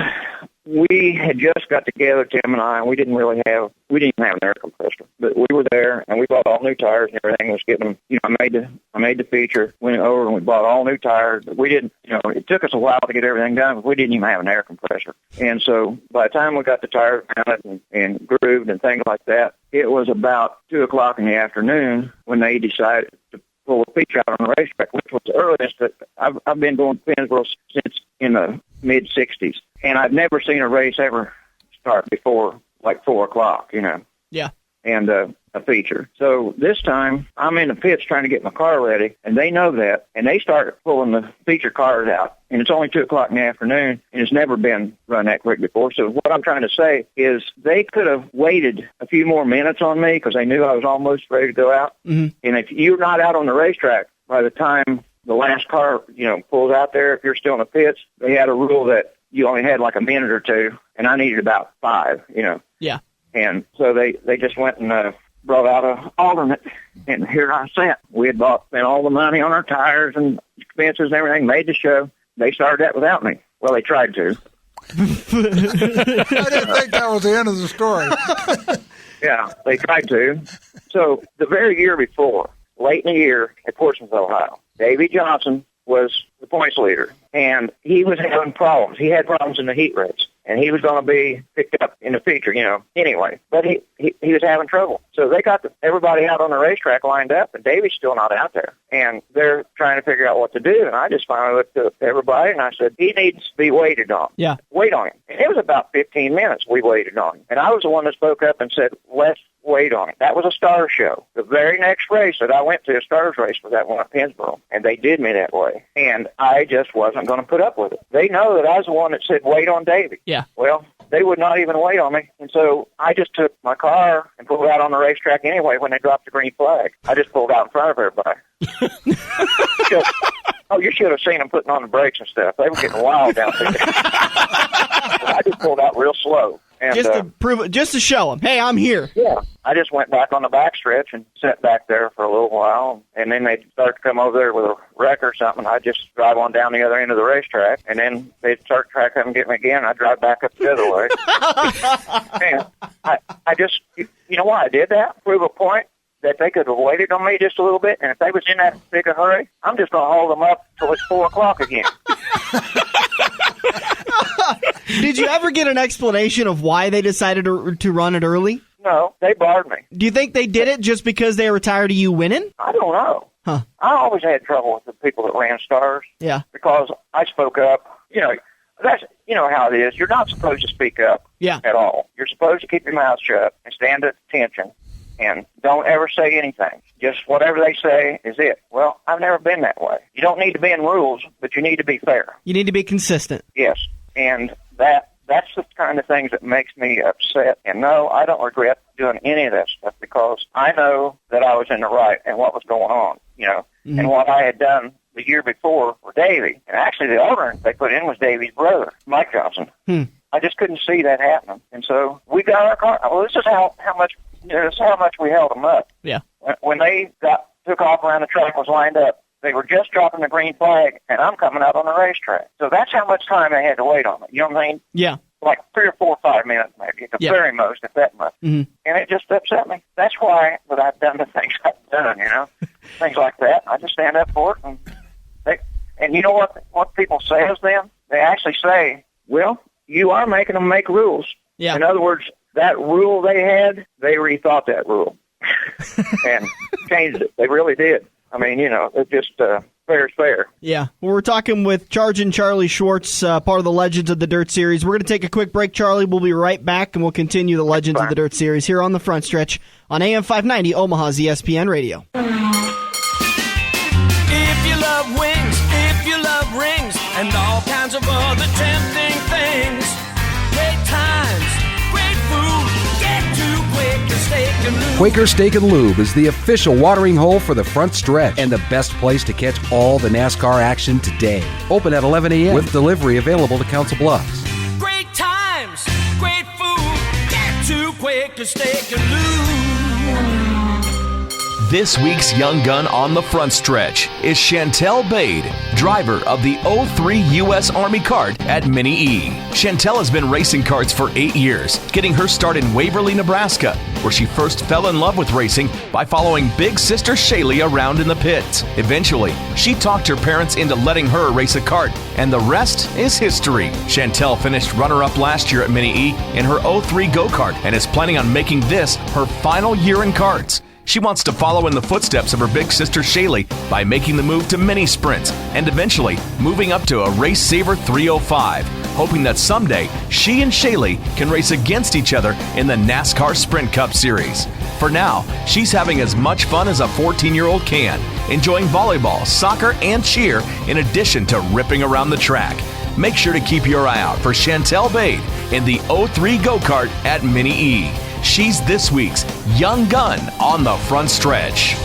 we had just got together, Tim and I, and we didn't even have an air compressor. But we were there, and we bought all new tires and everything. Was getting, I made the feature, went over, and we bought all new tires. But we didn't, it took us a while to get everything done, but we didn't even have an air compressor. And so by the time we got the tires mounted and grooved and things like that, it was about 2 o'clock in the afternoon when they decided to pull a feature out on the racetrack, which was the earliest that I've been going to Pennsboro since in the mid-'60s. And I've never seen a race ever start before like 4 o'clock, Yeah. And a feature. So this time, I'm in the pits trying to get my car ready, and they know that, and they started pulling the feature cars out. And it's only 2 o'clock in the afternoon, and it's never been run that quick before. So what I'm trying to say is they could have waited a few more minutes on me because they knew I was almost ready to go out. Mm-hmm. And if you're not out on the racetrack by the time the last car, pulls out there, if you're still in the pits, they had a rule that you only had like a minute or two, and I needed about 5, Yeah. And so they just went and brought out an alternate, and here I sat. We had spent all the money on our tires and expenses and everything, made the show. They started that without me. Well, they tried to. I didn't think that was the end of the story. Yeah, they tried to. So the very year before, late in the year at Portsmouth, Ohio, Davey Johnson was the points leader, and he was having problems. He had problems in the heat race, and he was going to be picked up in the feature, anyway. But he was having trouble. So they got everybody out on the racetrack lined up, and Davey's still not out there. And they're trying to figure out what to do. And I just finally looked at everybody, and I said, he needs to be waited on. Yeah. Wait on him. And it was about 15 minutes we waited on him. And I was the one that spoke up and said, let's wait on it. That was a star show. The very next race that I went to, a stars race, was that one at Pennsboro, and they did me that way. And I just wasn't going to put up with it. They know that I was the one that said, wait on Davey. Yeah. Well, they would not even wait on me. And so I just took my car and pulled out on the racetrack anyway when they dropped the green flag. I just pulled out in front of everybody. You should have seen them putting on the brakes and stuff. They were getting wild down there. I just pulled out real slow. And, just to prove it, just to show them, hey, I'm here. Yeah. I just went back on the backstretch and sat back there for a little while. And then they'd start to come over there with a wreck or something. I'd just drive on down the other end of the racetrack. And then they'd start to try to come and get me again. I'd drive back up the other way. And I just, you know why I did that? Prove a point that they could have waited on me just a little bit. And if they was in that big a hurry, I'm just going to hold them up till it's 4 o'clock again. Did you ever get an explanation of why they decided to run it early? No, they barred me. Do you think they did it just because they were tired of you winning? I don't know. Huh. I always had trouble with the people that ran stars. Yeah. Because I spoke up. You know how it is. You're not supposed to speak up at all. You're supposed to keep your mouth shut and stand at attention and don't ever say anything. Just whatever they say is it. Well, I've never been that way. You don't need to be in rules, but you need to be fair. You need to be consistent. Yes. And that's the kind of things that makes me upset. And no, I don't regret doing any of that stuff because I know that I was in the right and what was going on, and what I had done the year before for Davey. And actually the owner they put in was Davey's brother, Mike Johnson. I just couldn't see that happening. And so we got our car. Well, this is how much we held them up. Yeah. When they took off around the track was lined up, they were just dropping the green flag, and I'm coming out on the racetrack. So that's how much time they had to wait on me. You know what I mean? Yeah. Like 3 or 4 or 5 minutes, maybe, at the very most, if that much. Mm-hmm. And it just upset me. That's why that I've done the things I've done, things like that. I just stand up for it. And you know what people say is then? They actually say, well, you are making them make rules. Yeah. In other words, that rule they had, they rethought that rule and changed it. They really did. I mean, it's just fair is fair. Yeah. Well, we're talking with Charlie Swartz, part of the Legends of the Dirt Series. We're going to take a quick break, Charlie. We'll be right back, and we'll continue the Legends of the Dirt Series here on the Front Stretch on AM 590, Omaha's ESPN Radio. If you love wings, if you love rings, and all kinds of other tempting things, great times, great food, get to Quaker Steak and Lube. Quaker Steak and Lube is the official watering hole for the Front Stretch and the best place to catch all the NASCAR action today. Open at 11 a.m. with delivery available to Council Bluffs. Great times, great food, get to Quaker Steak and Lube. This week's Young Gun on the Front Stretch is Chantel Bade, driver of the 03 U.S. Army kart at Mini E. Chantel has been racing karts for 8 years, getting her start in Waverly, Nebraska, where she first fell in love with racing by following big sister Shaylee around in the pits. Eventually, she talked her parents into letting her race a kart, and the rest is history. Chantel finished runner-up last year at Mini E in her 03 go-kart and is planning on making this her final year in karts. She wants to follow in the footsteps of her big sister Shaylee by making the move to mini sprints and eventually moving up to a Race Saver 305, hoping that someday she and Shaylee can race against each other in the NASCAR Sprint Cup Series. For now, she's having as much fun as a 14-year-old can, enjoying volleyball, soccer, and cheer in addition to ripping around the track. Make sure to keep your eye out for Chantel Bade in the 03 go-kart at Mini E. She's this week's Young Gun on the Front Stretch.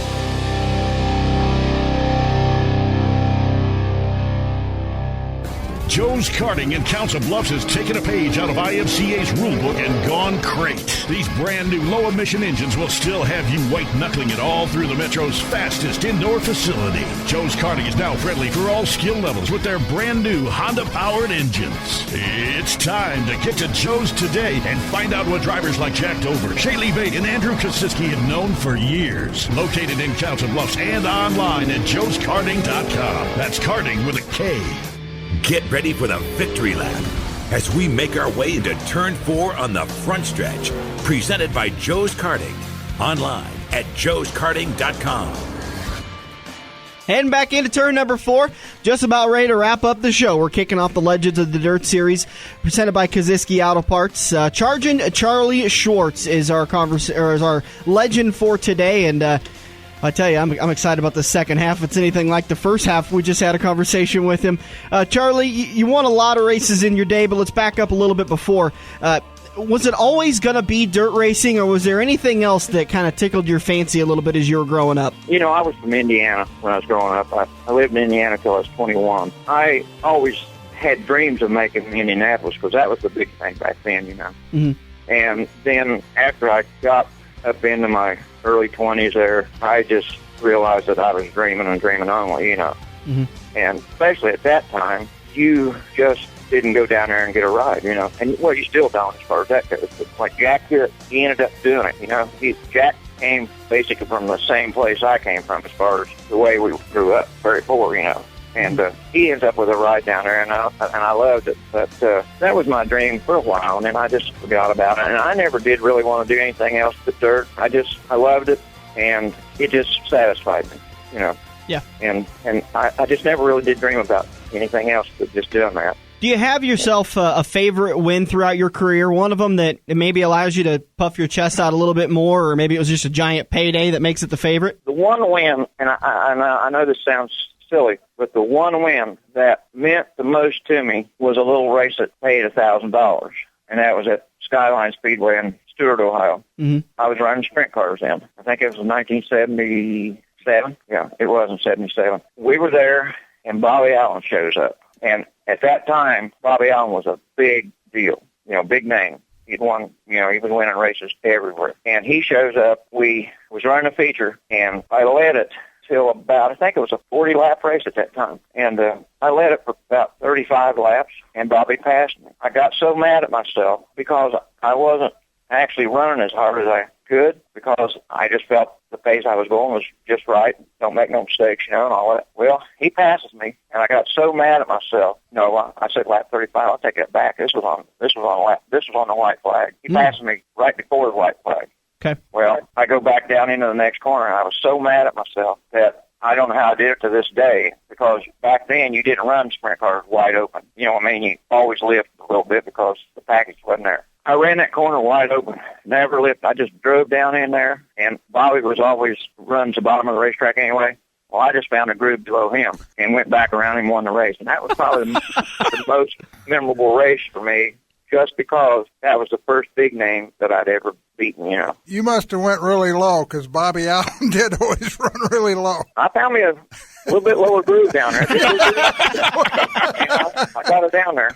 Joe's Karting in Council Bluffs has taken a page out of IMCA's rulebook and gone crate. These brand new low-emission engines will still have you white-knuckling it all through the Metro's fastest indoor facility. Joe's Karting is now friendly for all skill levels with their brand new Honda-powered engines. It's time to get to Joe's today and find out what drivers like Jack Dover, Shaylee Bate, and Andrew Kosiski have known for years. Located in Council Bluffs and online at joeskarting.com. That's karting with a K. Get ready for the victory lap as we make our way into Turn 4 on the Front Stretch. Presented by Joe's Karting. Online at joeskarting.com. Heading back into turn number 4, just about ready to wrap up the show. We're kicking off the Legends of the Dirt Series, presented by Kosiski Auto Parts. Charlie Swartz is our legend for today, and I tell you, I'm excited about the second half. If it's anything like the first half, we just had a conversation with him. Charlie, you won a lot of races in your day, but let's back up a little bit before. Was it always going to be dirt racing, or was there anything else that kind of tickled your fancy a little bit as you were growing up? I was from Indiana when I was growing up. I lived in Indiana until I was 21. I always had dreams of making Indianapolis because that was the big thing back then, you know. Mm-hmm. And then after I got up into my early 20s there, I just realized that I was dreaming and dreaming only, you know. Mm-hmm. And especially at that time, you just didn't go down there and get a ride, you know. And, well, you still don't as far as that goes. But like Jack here, he ended up doing it, you know. Jack came basically from the same place I came from as far as the way we grew up, very poor, you know. And he ends up with a ride down there, and I loved it. But that was my dream for a while, and then I just forgot about it. And I never did really want to do anything else but dirt. I loved it, and it just satisfied me, you know. Yeah. And I just never really did dream about anything else but just doing that. Do you have yourself a favorite win throughout your career? One of them that maybe allows you to puff your chest out a little bit more, or maybe it was just a giant payday that makes it the favorite? The one win, and I know this sounds silly, but the one win that meant the most to me was a little race that paid $1,000, and that was at Skyline Speedway in Stewart, Ohio. Mm-hmm. I was riding sprint cars then. I think it was 1977. Yeah, it was in 77. We were there, and Bobby Allen shows up. And at that time, Bobby Allen was a big deal, you know, big name. He'd won, you know, he was winning races everywhere. And he shows up. We was running a feature, and I led it till about, I think it was a 40-lap race at that time. And I led it for about 35 laps, and Bobby passed me. I got so mad at myself because I wasn't actually running as hard as I could, because I just felt the pace I was going was just right. Don't make no mistakes, you know, and all that. Well, he passes me, and I got so mad at myself. No, I said lap 35. I'll take that back. This was on the white flag. He passed me right before the white flag. Okay. Well, I go back down into the next corner, and I was so mad at myself that I don't know how I did it to this day, because back then you didn't run sprint cars wide open. You know what I mean? You always lift a little bit because the package wasn't there. I ran that corner wide open, never lifted. I just drove down in there, and Bobby was always runs the bottom of the racetrack anyway. Well, I just found a groove below him and went back around and won the race. And that was probably the most memorable race for me, just because that was the first big name that I'd ever beaten, you know. You must have went really low, because Bobby Allen did always run really low. I found me a little bit lower groove down there. I got it down there.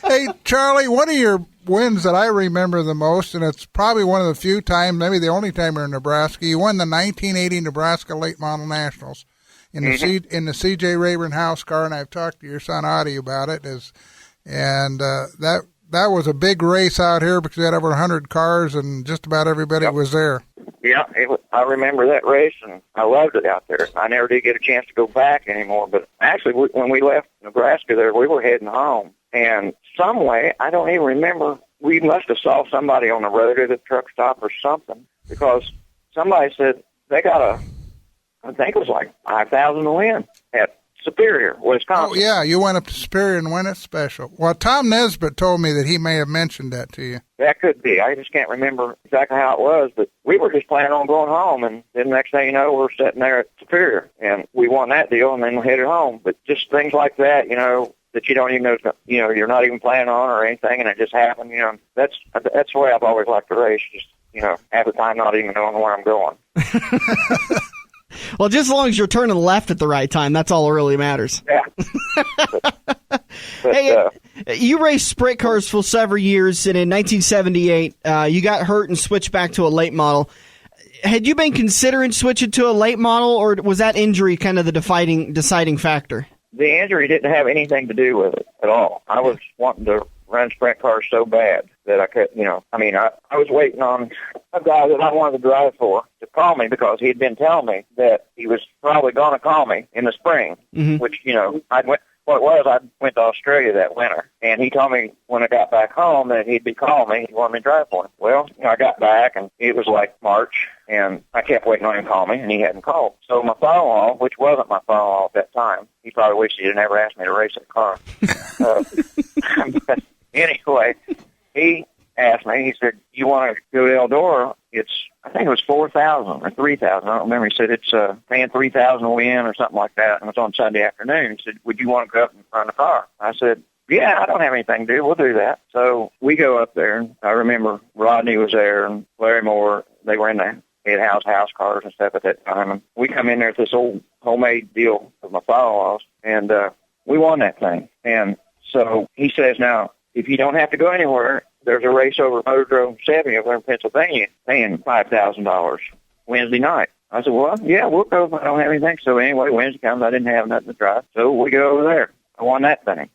Hey, Charlie, one of your wins that I remember the most, and it's probably one of the few times, maybe the only time you're in Nebraska, you won the 1980 Nebraska Late Model Nationals in the in the C.J. Rayburn house car, and I've talked to your son Audie about it. That was a big race out here because we had over 100 cars, and just about everybody was there. Yeah, I remember that race, and I loved it out there. I never did get a chance to go back anymore, but actually, when we left Nebraska there, we were heading home, and some way, I don't even remember, we must have saw somebody on the road at a truck stop or something, because somebody said they got I think it was like 5,000 to win at Superior, Wisconsin. Oh, yeah, you went up to Superior and won it special. Well, Tom Nesbitt told me that he may have mentioned that to you. That could be. I just can't remember exactly how it was, but we were just planning on going home, and then the next thing you know, we're sitting there at Superior, and we won that deal, and then we headed home. But just things like that, you know, that you don't even know, you know, you're not even planning on or anything, and it just happened, you know. That's the way I've always liked to race, just, you know, half the time not even knowing where I'm going. Well, just as long as you're turning left at the right time, that's all that really matters. Yeah. Hey, you raced sprint cars for several years, and in 1978, you got hurt and switched back to a late model. Had you been considering switching to a late model, or was that injury kind of the deciding factor? The injury didn't have anything to do with it at all. I was wanting to run sprint cars so bad that I could, you know, I mean, I was waiting on a guy that I wanted to drive for to call me, because he had been telling me that he was probably going to call me in the spring, which, you know, I went to Australia that winter, and he told me when I got back home that he'd be calling me. He wanted me to drive for him. Well, you know, I got back, and it was like March, and I kept waiting on him to call me, and he hadn't called. So my father-in-law, which wasn't my father-in-law at that time, he probably wished he had never asked me to race that car. But anyway, he asked me, he said, you want to go to Eldora? I think it was 4,000 or 3,000. I don't remember. He said, it's paying 3,000 a win or something like that. And it was on Sunday afternoon. He said, would you want to go up and run the car? I said, yeah, I don't have anything to do. We'll do that. So we go up there. I remember Rodney was there and Larry Moore. They were in the house cars and stuff at that time. And we come in there with this old homemade deal with my father-in-law's, and we won that thing. And So he says, now, if you don't have to go anywhere, there's a race over Motor 70 over in Pennsylvania paying $5,000 Wednesday night. I said, well, yeah, we'll go if I don't have anything. So anyway, Wednesday comes, I didn't have nothing to drive. So we go over there. I won that thing.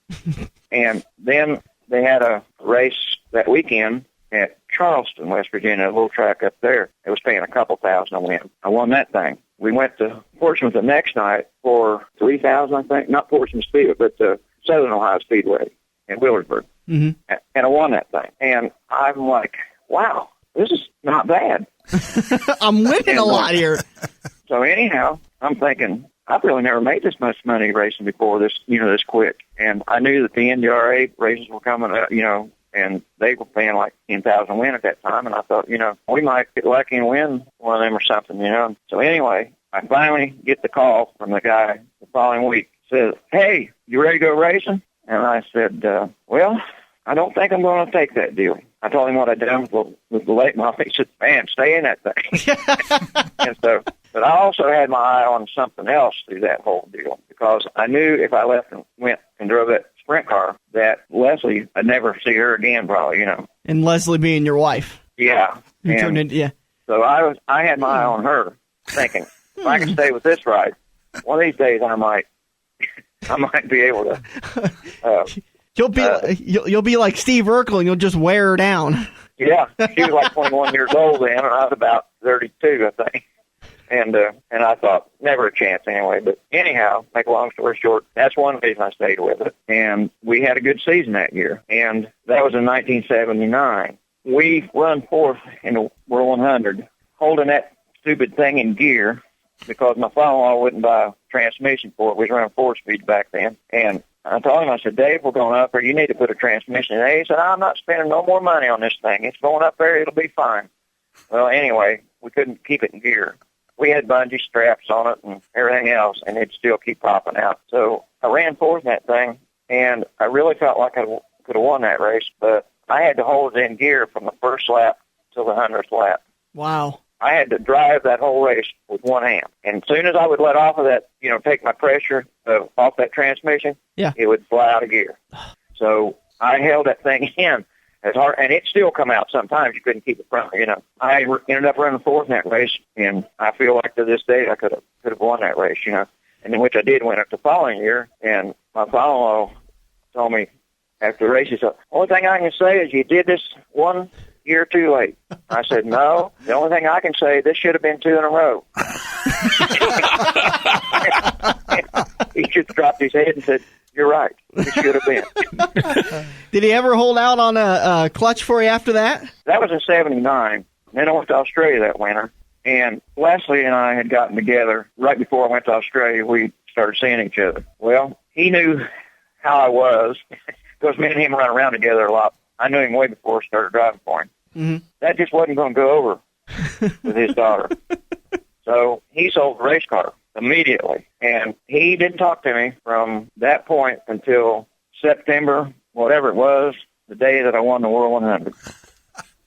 And then they had a race that weekend at Charleston, West Virginia, a little track up there. It was paying a couple thousand to win. I won that thing. We went to Portsmouth the next night for $3,000, I think. Not Portsmouth Speedway, but Southern Ohio Speedway in Wheelersburg. Mm-hmm. And I won that thing. And I'm like, wow, this is not bad. I'm winning a lot here. So anyhow, I'm thinking, I've really never made this much money racing before, this quick. And I knew that the NDRA races were coming up, and they were paying like $10,000 a win at that time. And I thought, we might get lucky and win one of them or something, So anyway, I finally get the call from the guy the following week. Says, hey, you ready to go racing? And I said, well, I don't think I'm going to take that deal. I told him what I'd done with the late model. He said, man, stay in that thing. And so, but I also had my eye on something else through that whole deal, because I knew if I left and went and drove that sprint car, that Leslie, I'd never see her again, probably, And Leslie being your wife. Yeah. Yeah. So I had my eye on her, thinking, if I can stay with this ride, one of these days I might be able to. You'll be like Steve Urkel, and you'll just wear her down. Yeah, she was like 21 years old then, and I was about 32, I think. And I thought, never a chance anyway. But anyhow, make a long story short, that's one reason I stayed with it. And we had a good season that year, and that was in 1979. We run fourth in the World 100, holding that stupid thing in gear, because my father-in-law wouldn't buy a transmission for it. We was running 4-speed back then. And I told him, I said, Dave, we're going up there. You need to put a transmission in there. He said, I'm not spending no more money on this thing. It's going up there. It'll be fine. Well, anyway, we couldn't keep it in gear. We had bungee straps on it and everything else, and it'd still keep popping out. So I ran fourth in that thing, and I really felt like I could have won that race, but I had to hold it in gear from the first lap till the 100th lap. Wow. I had to drive that whole race with one hand. And as soon as I would let off of that, take my pressure off that transmission, it would fly out of gear. So I held that thing in as hard, and it still come out sometimes. You couldn't keep it from me, I ended up running fourth in that race, and I feel like to this day I could have won that race, and in which I did win it the following year. And my father-in-law told me after the race, he said, only thing I can say is you did this 1 year too late. I said, no, the only thing I can say, this should have been 2 in a row. He just dropped his head and said, you're right. It should have been. Did he ever hold out on a clutch for you after that? That was in 79. Then I went to Australia that winter, and Leslie and I had gotten together right before I went to Australia. We started seeing each other. Well, he knew how I was, because me and him run around together a lot. I knew him way before I started driving for him. Mm-hmm. That just wasn't going to go over with his daughter. So he sold the race car immediately. And he didn't talk to me from that point until September, whatever it was, the day that I won the World 100.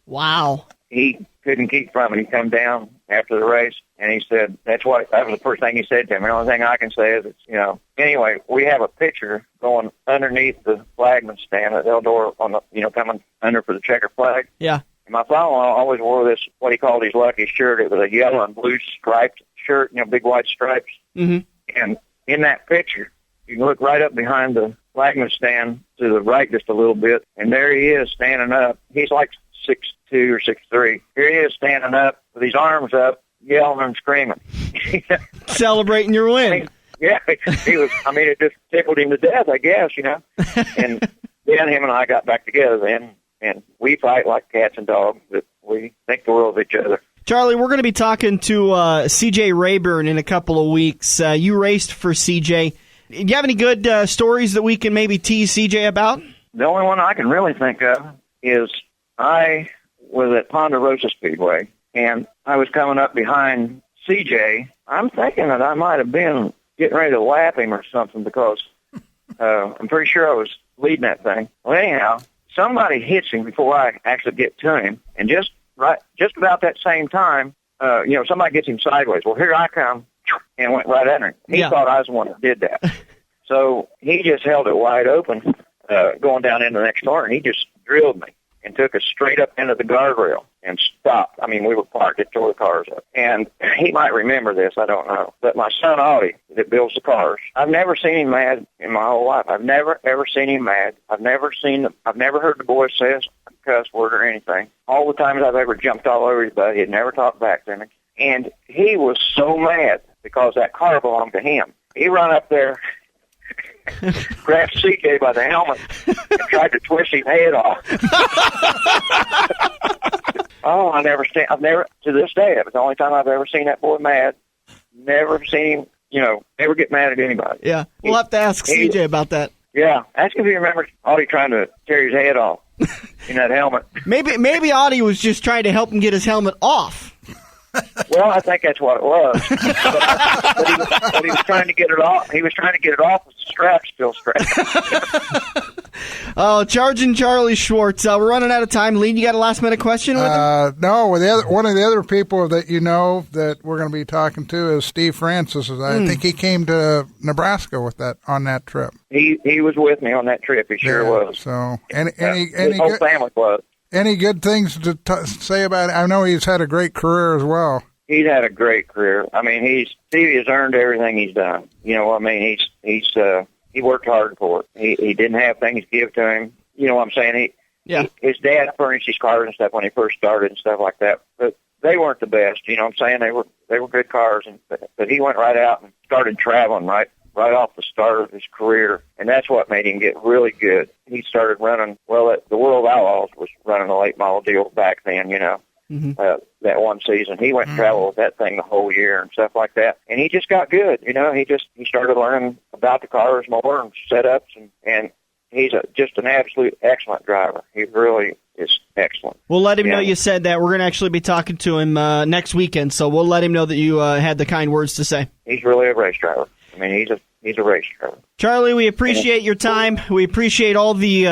Wow. He couldn't keep from it. He come down after the race, and he said, that was the first thing he said to me. The only thing I can say is, anyway, we have a picture going underneath the flagman stand at Eldor on the, coming under for the checker flag. Yeah. And my father-in-law always wore this, what he called his lucky shirt. It was a yellow and blue striped shirt, big white stripes. Mm-hmm. And in that picture, you can look right up behind the flagman stand to the right just a little bit, and there he is standing up. He's like 6'2" or 6'3". Here he is standing up with his arms up, yelling and screaming. Celebrating your win. He was, it just tickled him to death, I guess, And then him and I got back together then, and we fight like cats and dogs, but we think the world of each other. Charlie, we're going to be talking to C.J. Rayburn in a couple of weeks. You raced for C.J. Do you have any good stories that we can maybe tease C.J. about? The only one I can really think of is I was at Ponderosa Speedway, and I was coming up behind C.J. I'm thinking that I might have been getting ready to lap him or something, because I'm pretty sure I was leading that thing. Well, anyhow, somebody hits him before I actually get to him, and just about that same time, somebody gets him sideways. Well, here I come, and went right under him. He thought I was the one that did that. So he just held it wide open. going down into the next corner, and he just drilled me and took us straight up into the guardrail and stopped. I mean, we were parked. It tore the cars up. And he might remember this, I don't know. But my son, Audie, that builds the cars, I've never seen him mad in my whole life. I've never, ever seen him mad. I've never heard the boy say a cuss word or anything. All the times I've ever jumped all over his butt, he'd never talked back to me. And he was so mad because that car belonged to him. He run up there, grabbed CJ by the helmet, and tried to twist his head off. Oh, I've never, to this day, it was the only time I've ever seen that boy mad. Never seen him, never get mad at anybody. Yeah, we'll have to ask CJ about that. Yeah, ask if he remembers Audie trying to tear his head off in that helmet. Maybe Audie was just trying to help him get his helmet off. Well, I think that's what it was. But he was trying to get it off. He was trying to get it off with the strap still strapped. Oh, Charging Charlie Swartz. We're running out of time. Lee, you got a last-minute question with him? No, one of the other people that you know that we're going to be talking to is Steve Francis. I think he came to Nebraska on that trip. He was with me on that trip. He sure was. So, his whole family was. Any good things to say about it? I know he's had a great career as well. He's had a great career. I mean, Stevie has earned everything he's done. You know what I mean? He worked hard for it. He didn't have things give to him. You know what I'm saying? His dad furnished his cars and stuff when he first started and stuff like that. But they weren't the best. You know what I'm saying? They were good cars, but he went right out and started traveling right off the start of his career, and that's what made him get really good. He started running, the World Outlaws was running a late model deal back then, that one season. He went and traveled with that thing the whole year and stuff like that, and he just got good, he started learning about the cars more and setups, and he's just an absolute excellent driver. He really is excellent. We'll let him know you said that. We're going to actually be talking to him next weekend, so we'll let him know that you had the kind words to say. He's really a race driver. I mean, he's a race driver. Charlie, we appreciate your time. We appreciate all the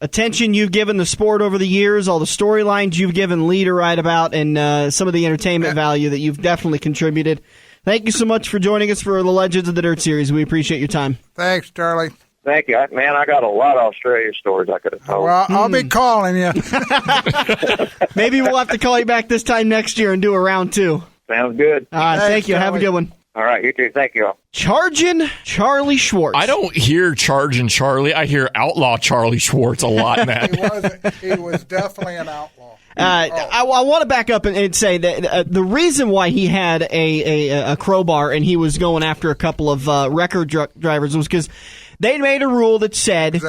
attention you've given the sport over the years, all the storylines you've given Lee to write about, and some of the entertainment value that you've definitely contributed. Thank you so much for joining us for the Legends of the Dirt Series. We appreciate your time. Thanks, Charlie. Thank you. Man, I got a lot of Australia stories I could have told. Well, I'll be calling you. Maybe we'll have to call you back this time next year and do a round 2. Sounds good. All right, thank you. Charlie. Have a good one. All right, you too. Thank you all. Charging Charlie Swartz. I don't hear Charging Charlie. I hear Outlaw Charlie Swartz a lot, Matt. He was definitely an outlaw. I want to back up and say that the reason why he had a crowbar and he was going after a couple of record drivers was because they made a rule that said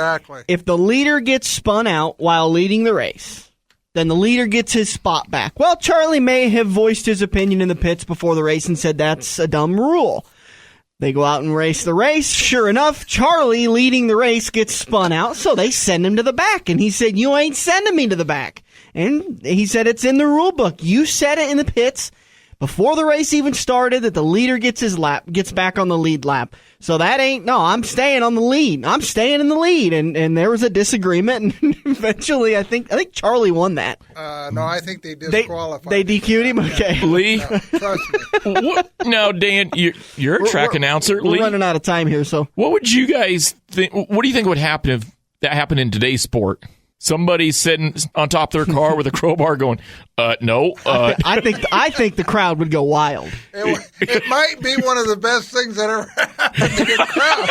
if the leader gets spun out while leading the race, then the leader gets his spot back. Well, Charlie may have voiced his opinion in the pits before the race and said that's a dumb rule. They go out and race the race. Sure enough, Charlie, leading the race, gets spun out, so they send him to the back. And he said, "You ain't sending me to the back." And he said, "It's in the rule book. You said it in the pits before the race even started that the leader gets back on the lead lap. So that ain't, no, I'm staying on the lead. I'm staying in the lead." And there was a disagreement, and eventually I think Charlie won that. No, I think they disqualified. They DQ'd him? Okay. Lee? Trust me. Now, Dan, you're a track announcer. We're Lee, running out of time here, so. What would you guys think? What do you think would happen if that happened in today's sport? Somebody sitting on top of their car with a crowbar going, no. I think the crowd would go wild. It might be one of the best things that ever happened to the crowd.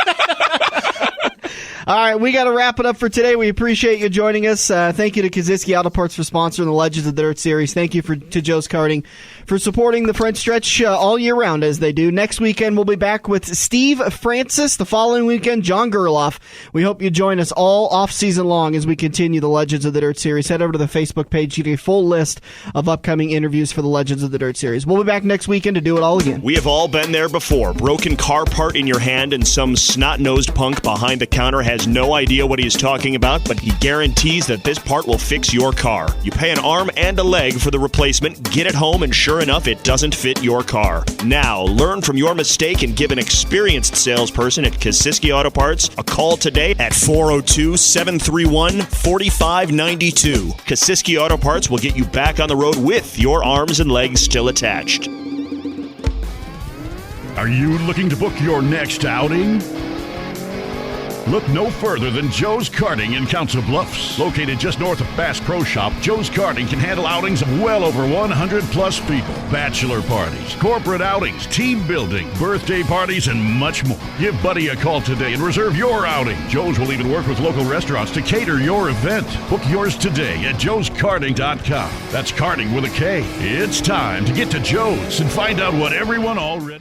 All right, we got to wrap it up for today. We appreciate you joining us. Thank you to Kaziski Auto Parts for sponsoring the Legends of the Dirt Series. Thank you to Joe's Karting for supporting the Front Stretch all year round as they do. Next weekend, we'll be back with Steve Francis. The following weekend, John Gerloff. We hope you join us all off-season long as we continue the Legends of the Dirt Series. Head over to the Facebook page to get a full list of upcoming interviews for the Legends of the Dirt Series. We'll be back next weekend to do it all again. We have all been there before. Broken car part in your hand and some snot-nosed punk behind the counter has no idea what he is talking about, but he guarantees that this part will fix your car. You pay an arm and a leg for the replacement, get it home, and sure enough, it doesn't fit your car. Now, learn from your mistake and give an experienced salesperson at Kaziski Auto Parts a call today at 402-731-4592. Kaziski Auto Parts will get you back on the road with your arms and legs still attached. Are you looking to book your next outing? Look no further than Joe's Karting in Council Bluffs. Located just north of Bass Pro Shop, Joe's Karting can handle outings of well over 100 plus people. Bachelor parties, corporate outings, team building, birthday parties, and much more. Give Buddy a call today and reserve your outing. Joe's will even work with local restaurants to cater your event. Book yours today at joeskarting.com. That's karting with a K. It's time to get to Joe's and find out what everyone already...